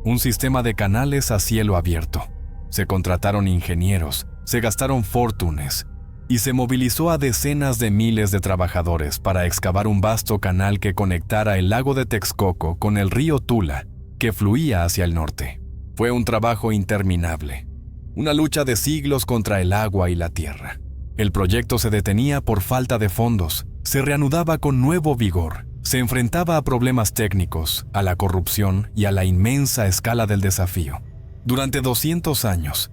un sistema de canales a cielo abierto. Se contrataron ingenieros, se gastaron fortunas y se movilizó a decenas de miles de trabajadores para excavar un vasto canal que conectara el lago de Texcoco con el río Tula, que fluía hacia el norte. Fue un trabajo interminable, una lucha de siglos contra el agua y la tierra. El proyecto se detenía por falta de fondos, se reanudaba con nuevo vigor, se enfrentaba a problemas técnicos, a la corrupción y a la inmensa escala del desafío. Durante 200 años,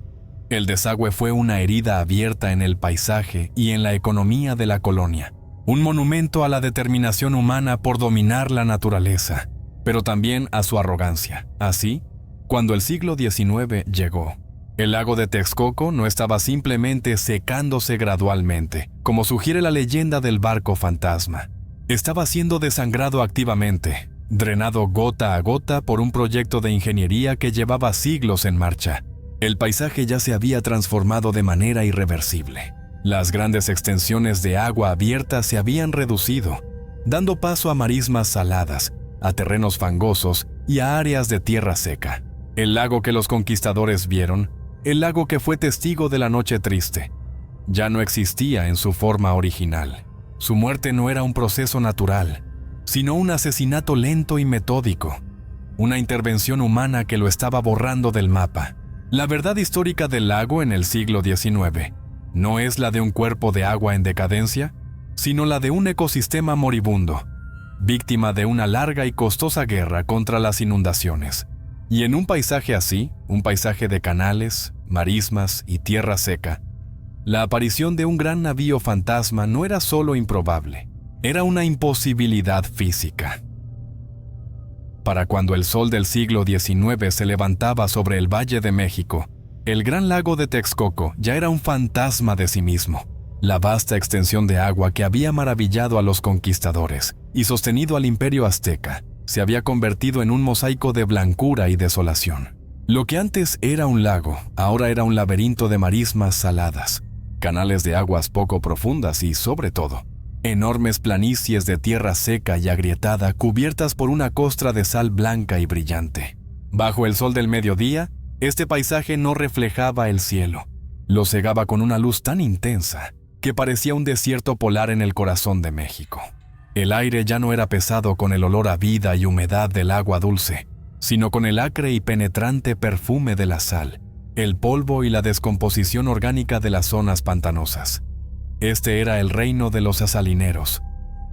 el desagüe fue una herida abierta en el paisaje y en la economía de la colonia, un monumento a la determinación humana por dominar la naturaleza, pero también a su arrogancia. Así, cuando el siglo XIX llegó, el lago de Texcoco no estaba simplemente secándose gradualmente, como sugiere la leyenda del barco fantasma. Estaba siendo desangrado activamente, drenado gota a gota por un proyecto de ingeniería que llevaba siglos en marcha. El paisaje ya se había transformado de manera irreversible. Las grandes extensiones de agua abierta se habían reducido, dando paso a marismas saladas, a terrenos fangosos y a áreas de tierra seca. El lago que los conquistadores vieron, el lago que fue testigo de la noche triste, ya no existía en su forma original. Su muerte no era un proceso natural, sino un asesinato lento y metódico, una intervención humana que lo estaba borrando del mapa. La verdad histórica del lago en el siglo XIX no es la de un cuerpo de agua en decadencia, sino la de un ecosistema moribundo, víctima de una larga y costosa guerra contra las inundaciones. Y en un paisaje así, un paisaje de canales, marismas y tierra seca, la aparición de un gran navío fantasma no era solo improbable, era una imposibilidad física. Para cuando el sol del siglo XIX se levantaba sobre el Valle de México, el gran lago de Texcoco ya era un fantasma de sí mismo. La vasta extensión de agua que había maravillado a los conquistadores y sostenido al imperio azteca se había convertido en un mosaico de blancura y desolación. Lo que antes era un lago, ahora era un laberinto de marismas saladas, canales de aguas poco profundas y, sobre todo, enormes planicies de tierra seca y agrietada cubiertas por una costra de sal blanca y brillante. Bajo el sol del mediodía, este paisaje no reflejaba el cielo. Lo cegaba con una luz tan intensa que parecía un desierto polar en el corazón de México. El aire ya no era pesado con el olor a vida y humedad del agua dulce, sino con el acre y penetrante perfume de la sal, el polvo y la descomposición orgánica de las zonas pantanosas. Este era el reino de los salineros.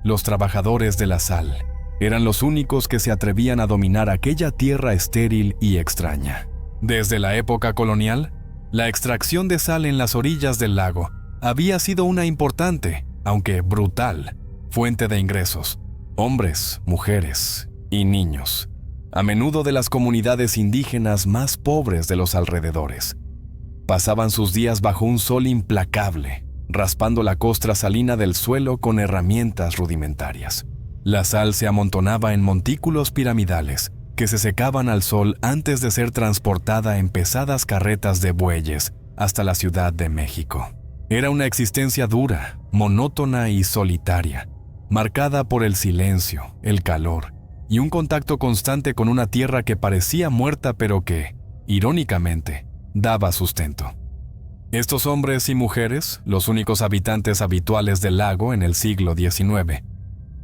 Los trabajadores de la sal eran los únicos que se atrevían a dominar aquella tierra estéril y extraña. Desde la época colonial, la extracción de sal en las orillas del lago había sido una importante, aunque brutal, fuente de ingresos. Hombres, mujeres y niños, a menudo de las comunidades indígenas más pobres de los alrededores, pasaban sus días bajo un sol implacable, raspando la costra salina del suelo con herramientas rudimentarias. La sal se amontonaba en montículos piramidales que se secaban al sol antes de ser transportada en pesadas carretas de bueyes hasta la Ciudad de México. Era una existencia dura, monótona y solitaria, marcada por el silencio, el calor y un contacto constante con una tierra que parecía muerta pero que, irónicamente, daba sustento. Estos hombres y mujeres, los únicos habitantes habituales del lago en el siglo XIX,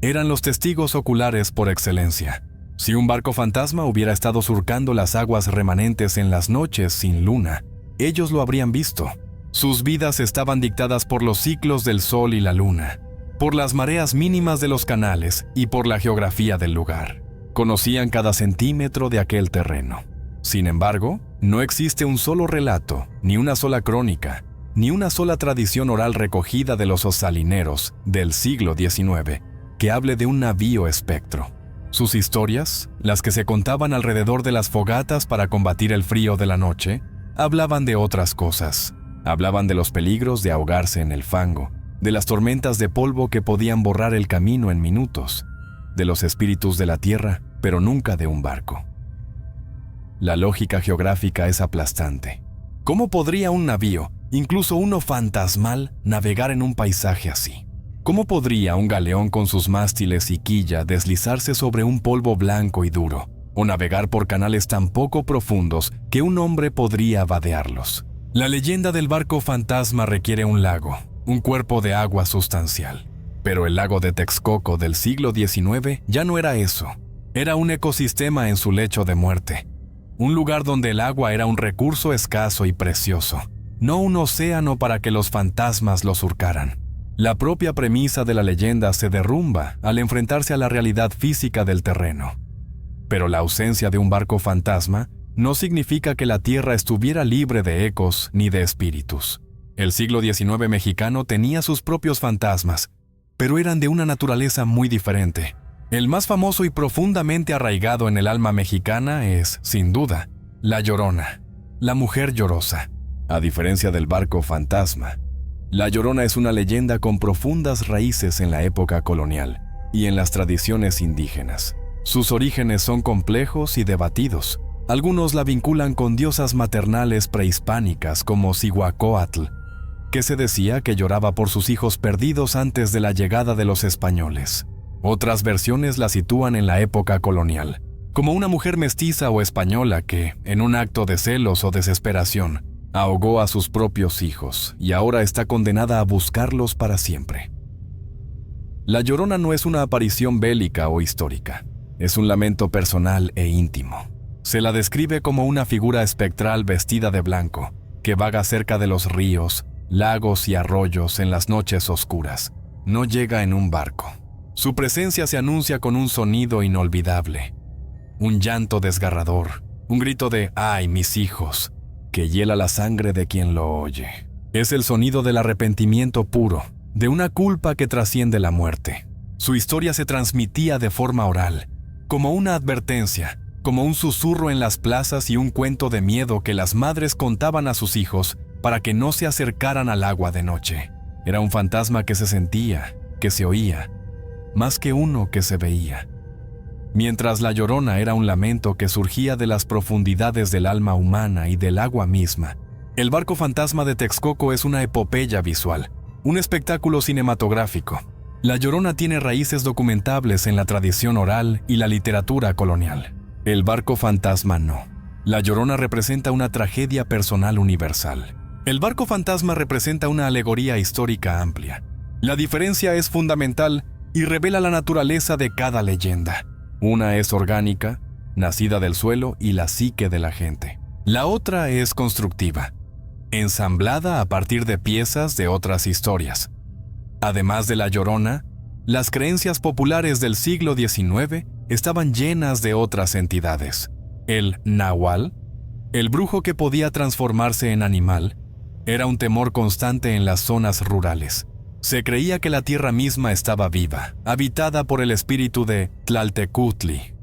eran los testigos oculares por excelencia. Si un barco fantasma hubiera estado surcando las aguas remanentes en las noches sin luna, ellos lo habrían visto. Sus vidas estaban dictadas por los ciclos del sol y la luna, por las mareas mínimas de los canales y por la geografía del lugar. Conocían cada centímetro de aquel terreno. Sin embargo, no existe un solo relato, ni una sola crónica, ni una sola tradición oral recogida de los salineros del siglo XIX que hable de un navío espectro. Sus historias, las que se contaban alrededor de las fogatas para combatir el frío de la noche, hablaban de otras cosas. Hablaban de los peligros de ahogarse en el fango, de las tormentas de polvo que podían borrar el camino en minutos, de los espíritus de la tierra, pero nunca de un barco. La lógica geográfica es aplastante. ¿Cómo podría un navío, incluso uno fantasmal, navegar en un paisaje así? ¿Cómo podría un galeón con sus mástiles y quilla deslizarse sobre un polvo blanco y duro, o navegar por canales tan poco profundos que un hombre podría vadearlos? La leyenda del barco fantasma requiere un lago, un cuerpo de agua sustancial. Pero el lago de Texcoco del siglo XIX ya no era eso. Era un ecosistema en su lecho de muerte. Un lugar donde el agua era un recurso escaso y precioso. no un océano para que los fantasmas lo surcaran. La propia premisa de la leyenda se derrumba al enfrentarse a la realidad física del terreno. Pero la ausencia de un barco fantasma no significa que la tierra estuviera libre de ecos ni de espíritus. El siglo XIX mexicano tenía sus propios fantasmas, pero eran de una naturaleza muy diferente. El más famoso y profundamente arraigado en el alma mexicana es, sin duda, La Llorona, la mujer llorosa. A diferencia del barco fantasma, La Llorona es una leyenda con profundas raíces en la época colonial y en las tradiciones indígenas. Sus orígenes son complejos y debatidos. Algunos la vinculan con diosas maternales prehispánicas como Cihuacóatl, que se decía que lloraba por sus hijos perdidos antes de la llegada de los españoles. Otras versiones la sitúan en la época colonial, como una mujer mestiza o española que, en un acto de celos o desesperación, ahogó a sus propios hijos y ahora está condenada a buscarlos para siempre. La Llorona no es una aparición bélica o histórica, es un lamento personal e íntimo. Se la describe como una figura espectral vestida de blanco, que vaga cerca de los ríos, lagos y arroyos en las noches oscuras. No llega en un barco. Su presencia se anuncia con un sonido inolvidable, un llanto desgarrador, un grito de ¡ay, mis hijos!, que hiela la sangre de quien lo oye. Es el sonido del arrepentimiento puro, de una culpa que trasciende la muerte. Su historia se transmitía de forma oral, como una advertencia, como un susurro en las plazas y un cuento de miedo que las madres contaban a sus hijos para que no se acercaran al agua de noche. Era un fantasma que se sentía, que se oía, más que uno que se veía. Mientras La Llorona era un lamento que surgía de las profundidades del alma humana y del agua misma, el barco fantasma de Texcoco es una epopeya visual, un espectáculo cinematográfico. La Llorona tiene raíces documentables en la tradición oral y la literatura colonial. El barco fantasma no. La Llorona representa una tragedia personal universal. El barco fantasma representa una alegoría histórica amplia. La diferencia es fundamental y revela la naturaleza de cada leyenda. Una es orgánica, nacida del suelo y la psique de la gente. La otra es constructiva, ensamblada a partir de piezas de otras historias. Además de La Llorona, las creencias populares del siglo XIX estaban llenas de otras entidades. El Nahual, el brujo que podía transformarse en animal, era un temor constante en las zonas rurales. Se creía que la tierra misma estaba viva, habitada por el espíritu de Tlaltecutli,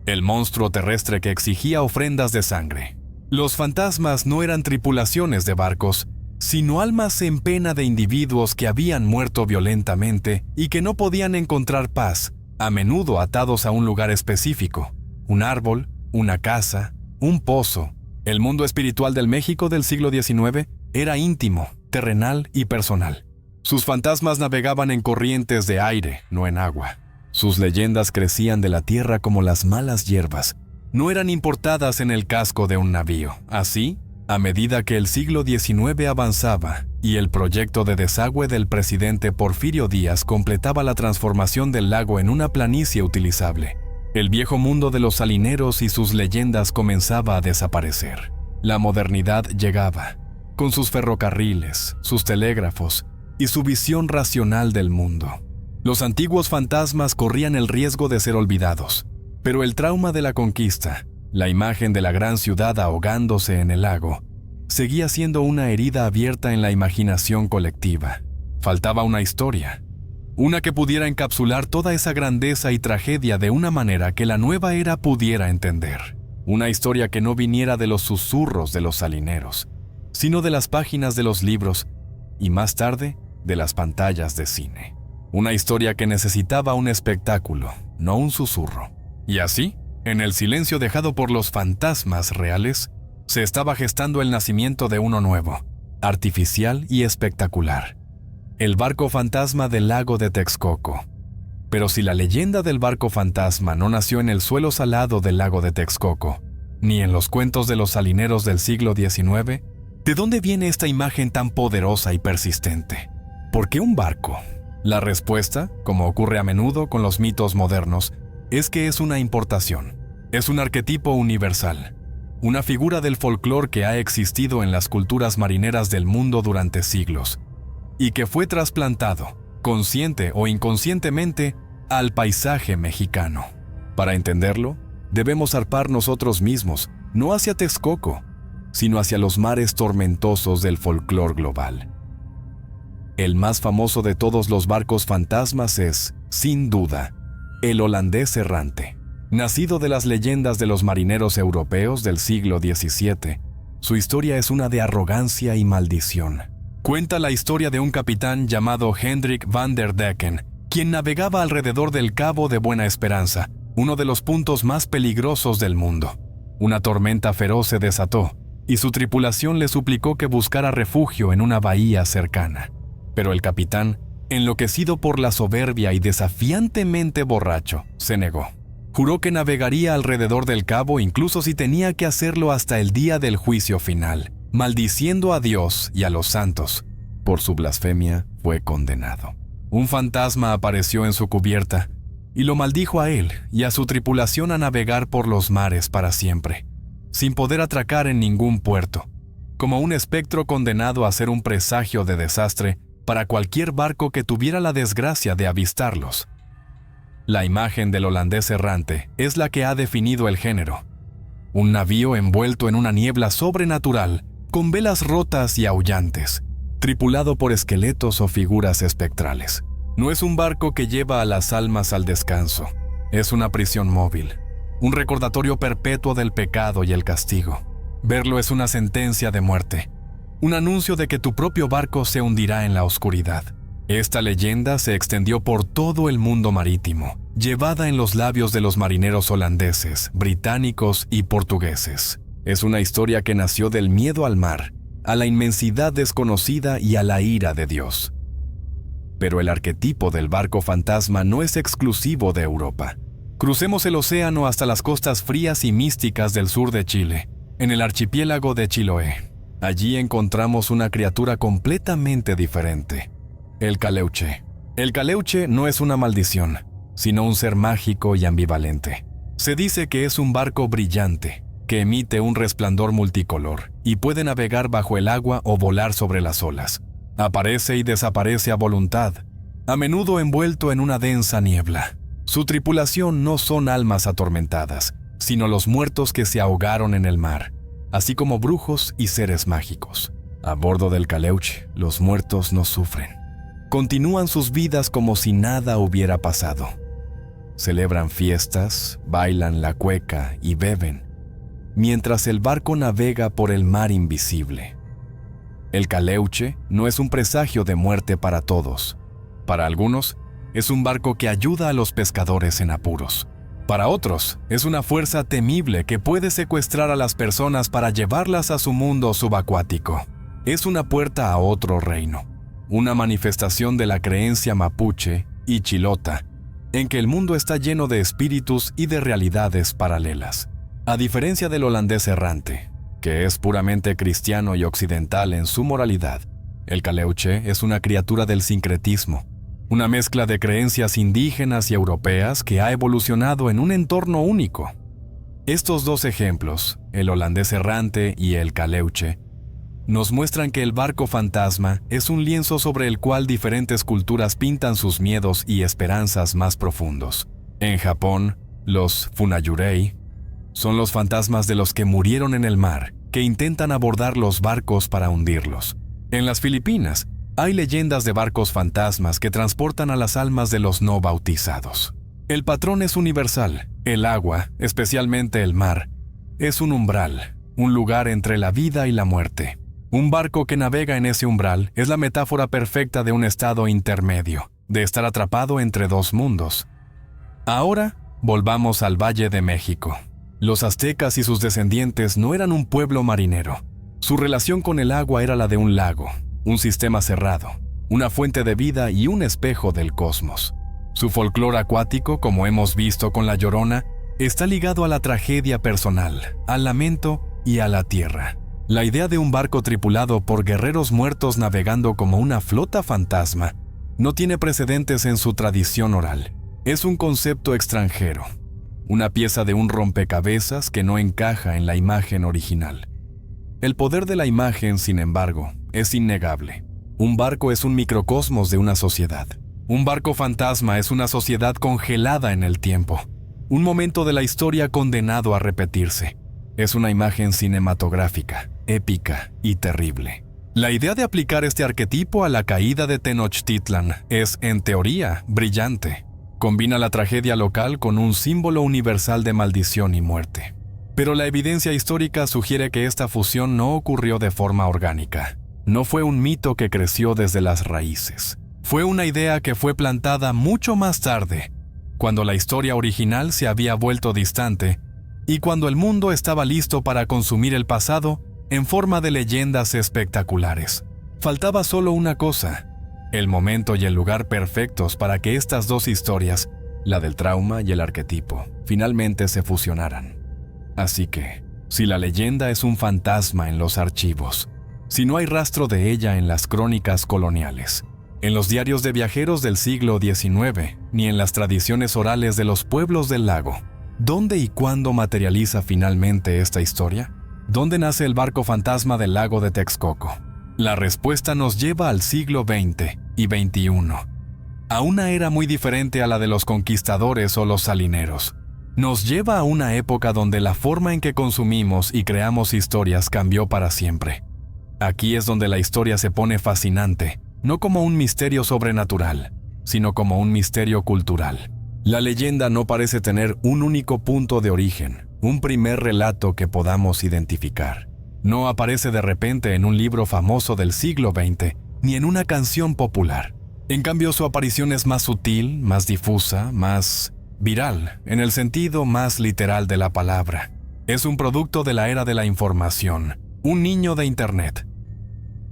el monstruo terrestre que exigía ofrendas de sangre. Los fantasmas no eran tripulaciones de barcos, sino almas en pena de individuos que habían muerto violentamente y que no podían encontrar paz, a menudo atados a un lugar específico, un árbol, una casa, un pozo. El mundo espiritual del México del siglo XIX era íntimo, terrenal y personal. Sus fantasmas navegaban en corrientes de aire, no en agua. Sus leyendas crecían de la tierra como las malas hierbas. No eran importadas en el casco de un navío. Así, a medida que el siglo XIX avanzaba y el proyecto de desagüe del presidente Porfirio Díaz completaba la transformación del lago en una planicie utilizable, el viejo mundo de los salineros y sus leyendas comenzaba a desaparecer. La modernidad llegaba, con sus ferrocarriles, sus telégrafos y su visión racional del mundo. Los antiguos fantasmas corrían el riesgo de ser olvidados, pero el trauma de la conquista, la imagen de la gran ciudad ahogándose en el lago, seguía siendo una herida abierta en la imaginación colectiva. Faltaba una historia, una que pudiera encapsular toda esa grandeza y tragedia de una manera que la nueva era pudiera entender. Una historia que no viniera de los susurros de los salineros, sino de las páginas de los libros y más tarde de las pantallas de cine. Una historia que necesitaba un espectáculo, no un susurro. Y así, en el silencio dejado por los fantasmas reales, se estaba gestando el nacimiento de uno nuevo, artificial y espectacular. El barco fantasma del lago de Texcoco. Pero si la leyenda del barco fantasma no nació en el suelo salado del lago de Texcoco, ni en los cuentos de los salineros del siglo XIX, ¿de dónde viene esta imagen tan poderosa y persistente? ¿Por qué un barco? La respuesta, como ocurre a menudo con los mitos modernos, es que es una importación. Es un arquetipo universal. una figura del folclore que ha existido en las culturas marineras del mundo durante siglos, y que fue trasplantado, consciente o inconscientemente, al paisaje mexicano. Para entenderlo, debemos zarpar nosotros mismos, no hacia Texcoco, sino hacia los mares tormentosos del folclore global. El más famoso de todos los barcos fantasmas es, sin duda, el holandés errante. Nacido de las leyendas de los marineros europeos del siglo XVII, su historia es una de arrogancia y maldición. Cuenta la historia de un capitán llamado Hendrik van der Decken, quien navegaba alrededor del Cabo de Buena Esperanza, uno de los puntos más peligrosos del mundo. Una tormenta feroz se desató, y su tripulación le suplicó que buscara refugio en una bahía cercana. Pero el capitán, enloquecido por la soberbia y desafiantemente borracho, se negó. Juró que navegaría alrededor del cabo incluso si tenía que hacerlo hasta el día del juicio final. Maldiciendo a Dios y a los santos, por su blasfemia fue condenado. Un fantasma apareció en su cubierta y lo maldijo a él y a su tripulación a navegar por los mares para siempre, sin poder atracar en ningún puerto, como un espectro condenado a ser un presagio de desastre para cualquier barco que tuviera la desgracia de avistarlos. La imagen del holandés errante es la que ha definido el género. Un navío envuelto en una niebla sobrenatural, con velas rotas y aullantes, tripulado por esqueletos o figuras espectrales. No es un barco que lleva a las almas al descanso, es una prisión móvil, un recordatorio perpetuo del pecado y el castigo. Verlo es una sentencia de muerte, un anuncio de que tu propio barco se hundirá en la oscuridad. Esta leyenda se extendió por todo el mundo marítimo, llevada en los labios de los marineros holandeses, británicos y portugueses. Es una historia que nació del miedo al mar, a la inmensidad desconocida y a la ira de Dios. Pero el arquetipo del barco fantasma no es exclusivo de Europa. Crucemos el océano hasta las costas frías y místicas del sur de Chile, en el archipiélago de Chiloé. Allí encontramos una criatura completamente diferente, el caleuche. El caleuche no es una maldición, sino un ser mágico y ambivalente. Se dice que es un barco brillante, que emite un resplandor multicolor y puede navegar bajo el agua o volar sobre las olas. Aparece y desaparece a voluntad, a menudo envuelto en una densa niebla. Su tripulación no son almas atormentadas, sino los muertos que se ahogaron en el mar, así como brujos y seres mágicos. A bordo del caleuche, los muertos no sufren. Continúan sus vidas como si nada hubiera pasado. Celebran fiestas, bailan la cueca y beben, mientras el barco navega por el mar invisible. El caleuche no es un presagio de muerte para todos. Para algunos, es un barco que ayuda a los pescadores en apuros. Para otros, es una fuerza temible que puede secuestrar a las personas para llevarlas a su mundo subacuático. Es una puerta a otro reino, una manifestación de la creencia mapuche y chilota, en que el mundo está lleno de espíritus y de realidades paralelas. A diferencia del holandés errante, que es puramente cristiano y occidental en su moralidad, el caleuche es una criatura del sincretismo, una mezcla de creencias indígenas y europeas que ha evolucionado en un entorno único. Estos dos ejemplos, el holandés errante y el caleuche, nos muestran que el barco fantasma es un lienzo sobre el cual diferentes culturas pintan sus miedos y esperanzas más profundos. En Japón, los funayurei son los fantasmas de los que murieron en el mar, que intentan abordar los barcos para hundirlos. En las Filipinas, hay leyendas de barcos fantasmas que transportan a las almas de los no bautizados. El patrón es universal. El agua, especialmente el mar, es un umbral, un lugar entre la vida y la muerte. Un barco que navega en ese umbral es la metáfora perfecta de un estado intermedio, de estar atrapado entre dos mundos. Ahora, volvamos al Valle de México. Los aztecas y sus descendientes no eran un pueblo marinero. Su relación con el agua era la de un lago, un sistema cerrado, una fuente de vida y un espejo del cosmos. Su folclore acuático, como hemos visto con La Llorona, está ligado a la tragedia personal, al lamento y a la tierra. La idea de un barco tripulado por guerreros muertos navegando como una flota fantasma no tiene precedentes en su tradición oral. Es un concepto extranjero. una pieza de un rompecabezas que no encaja en la imagen original. El poder de la imagen, sin embargo, es innegable. Un barco es un microcosmos de una sociedad. Un barco fantasma es una sociedad congelada en el tiempo. Un momento de la historia condenado a repetirse. Es una imagen cinematográfica, épica y terrible. La idea de aplicar este arquetipo a la caída de Tenochtitlan es, en teoría, brillante. Combina la tragedia local con un símbolo universal de maldición y muerte. Pero la evidencia histórica sugiere que esta fusión no ocurrió de forma orgánica. No fue un mito que creció desde las raíces. Fue una idea que fue plantada mucho más tarde, cuando la historia original se había vuelto distante y cuando el mundo estaba listo para consumir el pasado en forma de leyendas espectaculares. Faltaba solo una cosa: el momento y el lugar perfectos para que estas dos historias, la del trauma y el arquetipo, finalmente se fusionaran. Así que, si la leyenda es un fantasma en los archivos, si no hay rastro de ella en las crónicas coloniales, en los diarios de viajeros del siglo XIX, ni en las tradiciones orales de los pueblos del lago, ¿dónde y cuándo materializa finalmente esta historia? ¿Dónde nace el barco fantasma del lago de Texcoco? La respuesta nos lleva al siglo XX y XXI, a una era muy diferente a la de los conquistadores o los salineros. Nos lleva a una época donde la forma en que consumimos y creamos historias cambió para siempre. Aquí es donde la historia se pone fascinante, no como un misterio sobrenatural, sino como un misterio cultural. La leyenda no parece tener un único punto de origen, un primer relato que podamos identificar. No aparece de repente en un libro famoso del siglo XX, ni en una canción popular. En cambio, su aparición es más sutil, más difusa, más viral, en el sentido más literal de la palabra. Es un producto de la era de la información, un niño de Internet.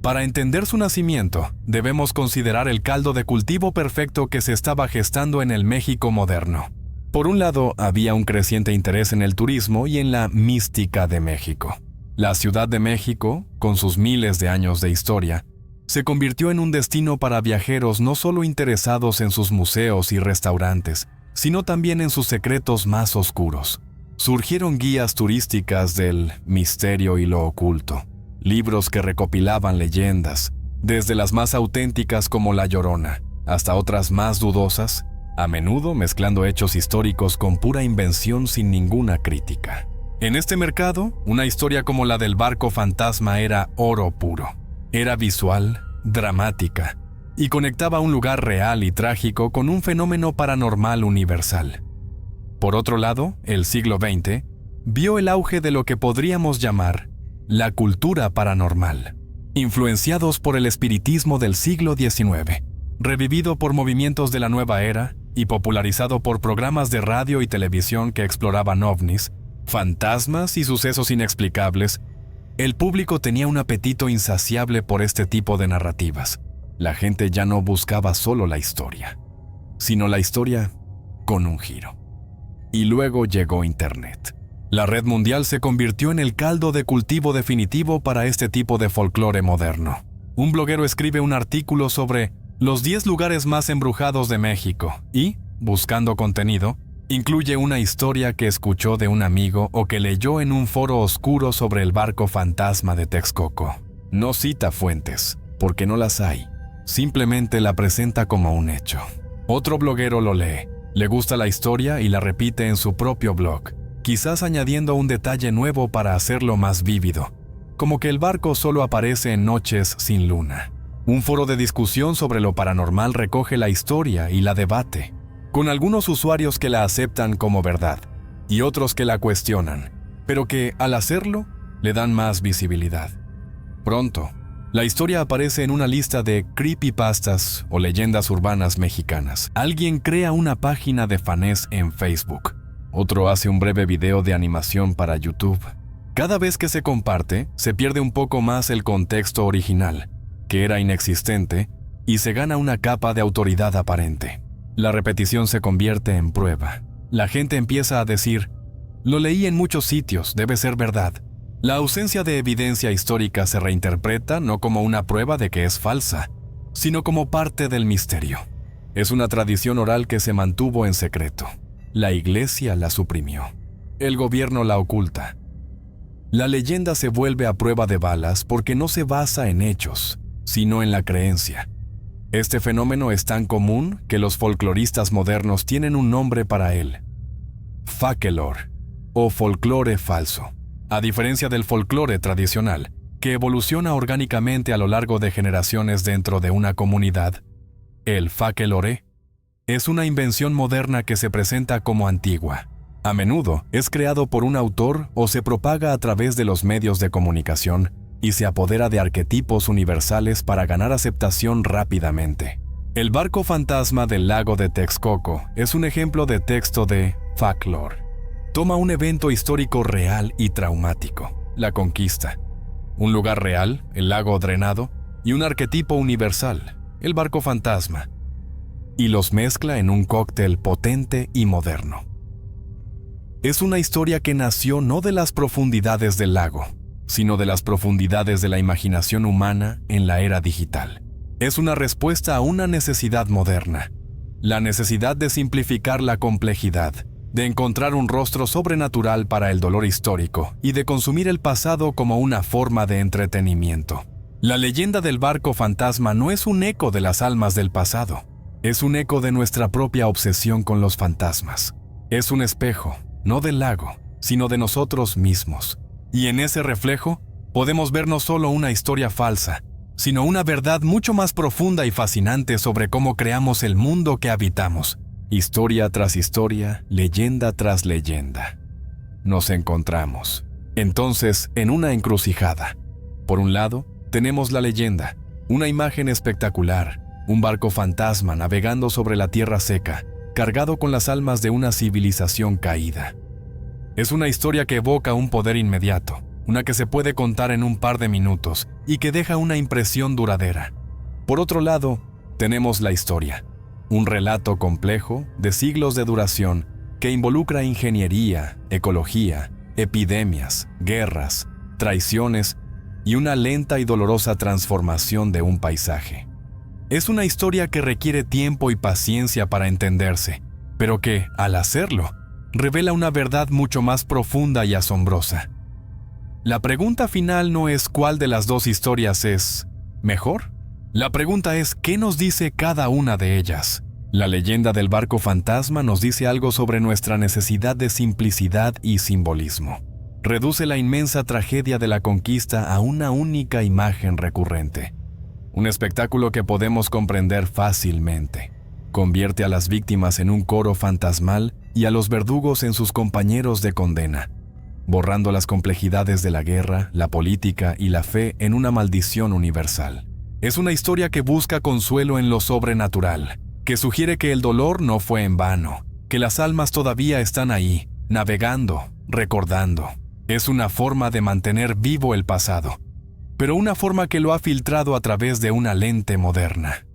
Para entender su nacimiento, debemos considerar el caldo de cultivo perfecto que se estaba gestando en el México moderno. Por un lado, había un creciente interés en el turismo y en la mística de México. La Ciudad de México, con sus miles de años de historia, se convirtió en un destino para viajeros no solo interesados en sus museos y restaurantes, sino también en sus secretos más oscuros. Surgieron guías turísticas del misterio y lo oculto, libros que recopilaban leyendas, desde las más auténticas como La Llorona, hasta otras más dudosas, a menudo mezclando hechos históricos con pura invención sin ninguna crítica. En este mercado, una historia como la del barco fantasma era oro puro. Era visual, dramática, y conectaba un lugar real y trágico con un fenómeno paranormal universal. Por otro lado, el siglo XX vio el auge de lo que podríamos llamar la cultura paranormal, influenciados por el espiritismo del siglo XIX, revivido por movimientos de la nueva era y popularizado por programas de radio y televisión que exploraban ovnis, fantasmas y sucesos inexplicables. El público tenía un apetito insaciable por este tipo de narrativas. La gente ya no buscaba solo la historia, sino la historia con un giro. Y luego llegó Internet. La red mundial se convirtió en el caldo de cultivo definitivo para este tipo de folclore moderno. Un bloguero escribe un artículo sobre los 10 lugares más embrujados de México y, buscando contenido, incluye una historia que escuchó de un amigo o que leyó en un foro oscuro sobre el barco fantasma de Texcoco. No cita fuentes, porque no las hay. Simplemente la presenta como un hecho. Otro bloguero lo lee, le gusta la historia y la repite en su propio blog, quizás añadiendo un detalle nuevo para hacerlo más vívido, como que el barco solo aparece en noches sin luna. Un foro de discusión sobre lo paranormal recoge la historia y la debate, con algunos usuarios que la aceptan como verdad y otros que la cuestionan, pero que, al hacerlo, le dan más visibilidad. Pronto, la historia aparece en una lista de creepypastas o leyendas urbanas mexicanas. Alguien crea una página de fanés en Facebook. Otro hace un breve video de animación para YouTube. Cada vez que se comparte, se pierde un poco más el contexto original, que era inexistente, y se gana una capa de autoridad aparente. La repetición se convierte en prueba. La gente empieza a decir, lo leí en muchos sitios, debe ser verdad. La ausencia de evidencia histórica se reinterpreta no como una prueba de que es falsa, sino como parte del misterio. Es una tradición oral que se mantuvo en secreto. la iglesia la suprimió. El gobierno la oculta. La leyenda se vuelve a prueba de balas porque no se basa en hechos, sino en la creencia. Este fenómeno es tan común que los folcloristas modernos tienen un nombre para él: fakelor, o folclore falso. A diferencia del folclore tradicional, que evoluciona orgánicamente a lo largo de generaciones dentro de una comunidad, el fakelore es una invención moderna que se presenta como antigua. A menudo es creado por un autor o se propaga a través de los medios de comunicación y se apodera de arquetipos universales para ganar aceptación rápidamente. El barco fantasma del lago de Texcoco es un ejemplo de texto de folklore. Toma un evento histórico real y traumático, la conquista, un lugar real, el lago drenado, y un arquetipo universal, el barco fantasma, y los mezcla en un cóctel potente y moderno. Es una historia que nació no de las profundidades del lago, sino de las profundidades de la imaginación humana en la era digital. Es una respuesta a una necesidad moderna, la necesidad de simplificar la complejidad, de encontrar un rostro sobrenatural para el dolor histórico y de consumir el pasado como una forma de entretenimiento. La leyenda del barco fantasma no es un eco de las almas del pasado, es un eco de nuestra propia obsesión con los fantasmas. Es un espejo, no del lago, sino de nosotros mismos. Y en ese reflejo podemos ver no solo una historia falsa, sino una verdad mucho más profunda y fascinante sobre cómo creamos el mundo que habitamos. Historia tras historia, leyenda tras leyenda. Nos encontramos, entonces, en una encrucijada. Por un lado, tenemos la leyenda, una imagen espectacular, un barco fantasma navegando sobre la tierra seca, cargado con las almas de una civilización caída. Es una historia que evoca un poder inmediato, una que se puede contar en un par de minutos y que deja una impresión duradera. Por otro lado, tenemos la historia, un relato complejo de siglos de duración que involucra ingeniería, ecología, epidemias, guerras, traiciones y una lenta y dolorosa transformación de un paisaje. Es una historia que requiere tiempo y paciencia para entenderse, pero que, al hacerlo, revela una verdad mucho más profunda y asombrosa. La pregunta final no es cuál de las dos historias es mejor. La pregunta es ¿qué nos dice cada una de ellas? La leyenda del barco fantasma nos dice algo sobre nuestra necesidad de simplicidad y simbolismo. Reduce la inmensa tragedia de la conquista a una única imagen recurrente. Un espectáculo que podemos comprender fácilmente. Convierte a las víctimas en un coro fantasmal y a los verdugos en sus compañeros de condena, borrando las complejidades de la guerra, la política y la fe en una maldición universal. Es una historia que busca consuelo en lo sobrenatural, que sugiere que el dolor no fue en vano, que las almas todavía están ahí, navegando, recordando. Es una forma de mantener vivo el pasado, pero una forma que lo ha filtrado a través de una lente moderna.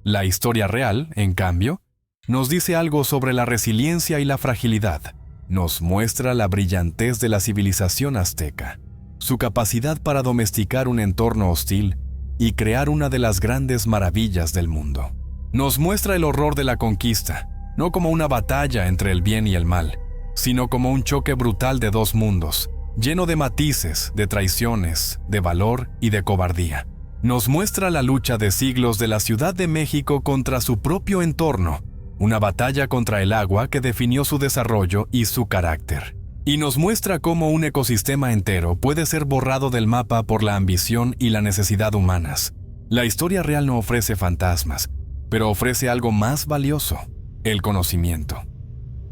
La historia real, en cambio, nos dice algo sobre la resiliencia y la fragilidad. Nos muestra la brillantez de la civilización azteca, su capacidad para domesticar un entorno hostil y crear una de las grandes maravillas del mundo. Nos muestra el horror de la conquista, no como una batalla entre el bien y el mal, sino como un choque brutal de dos mundos, lleno de matices, de traiciones, de valor y de cobardía. Nos muestra la lucha de siglos de la Ciudad de México contra su propio entorno, una batalla contra el agua que definió su desarrollo y su carácter. Y nos muestra cómo un ecosistema entero puede ser borrado del mapa por la ambición y la necesidad humanas. La historia real no ofrece fantasmas, pero ofrece algo más valioso: el conocimiento.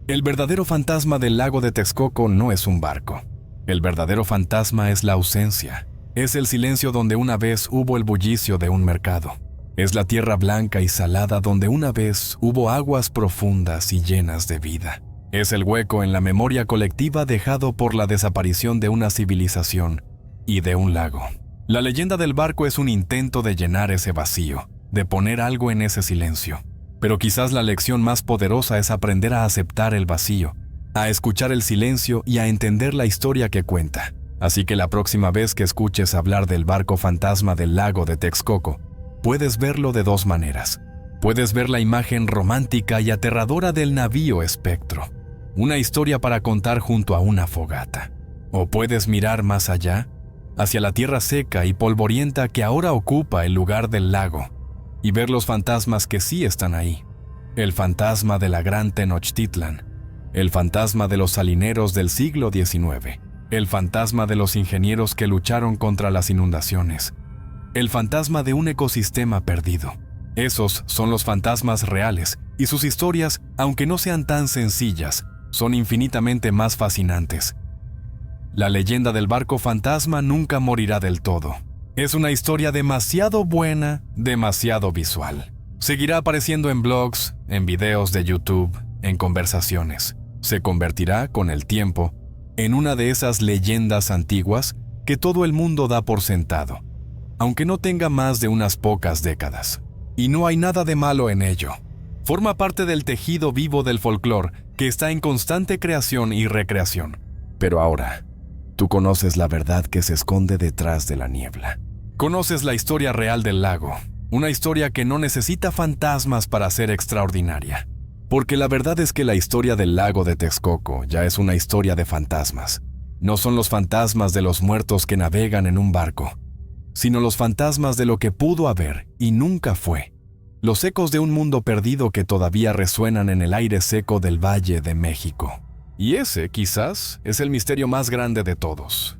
El verdadero fantasma del lago de Texcoco no es un barco. El verdadero fantasma es la ausencia. Es el silencio donde una vez hubo el bullicio de un mercado. Es la tierra blanca y salada donde una vez hubo aguas profundas y llenas de vida. Es el hueco en la memoria colectiva dejado por la desaparición de una civilización y de un lago. La leyenda del barco es un intento de llenar ese vacío, de poner algo en ese silencio. Pero quizás la lección más poderosa es aprender a aceptar el vacío, a escuchar el silencio y a entender la historia que cuenta. Así que la próxima vez que escuches hablar del barco fantasma del lago de Texcoco, puedes verlo de dos maneras: Puedes ver la imagen romántica y aterradora del navío espectro, una historia para contar junto a una fogata. O puedes mirar más allá, hacia la tierra seca y polvorienta que ahora ocupa el lugar del lago, y ver los fantasmas que sí están ahí. El fantasma de la Gran Tenochtitlan, el fantasma de los salineros del siglo XIX, el fantasma de los ingenieros que lucharon contra las inundaciones, el fantasma de un ecosistema perdido. Esos son los fantasmas reales, y sus historias, aunque no sean tan sencillas, son infinitamente más fascinantes. La leyenda del barco fantasma nunca morirá del todo. Es una historia demasiado buena, demasiado visual. Seguirá apareciendo en blogs, en videos de YouTube, en conversaciones. Se convertirá, con el tiempo, en una de esas leyendas antiguas que todo el mundo da por sentado, aunque no tenga más de unas pocas décadas. Y no hay nada de malo en ello. Forma parte del tejido vivo del folclore que está en constante creación y recreación. Pero ahora, tú conoces la verdad que se esconde detrás de la niebla. Conoces la historia real del lago, una historia que no necesita fantasmas para ser extraordinaria. Porque la verdad es que la historia del lago de Texcoco ya es una historia de fantasmas. No son los fantasmas de los muertos que navegan en un barco, sino los fantasmas de lo que pudo haber y nunca fue. Los ecos de un mundo perdido que todavía resuenan en el aire seco del Valle de México. Y ese, quizás, es el misterio más grande de todos.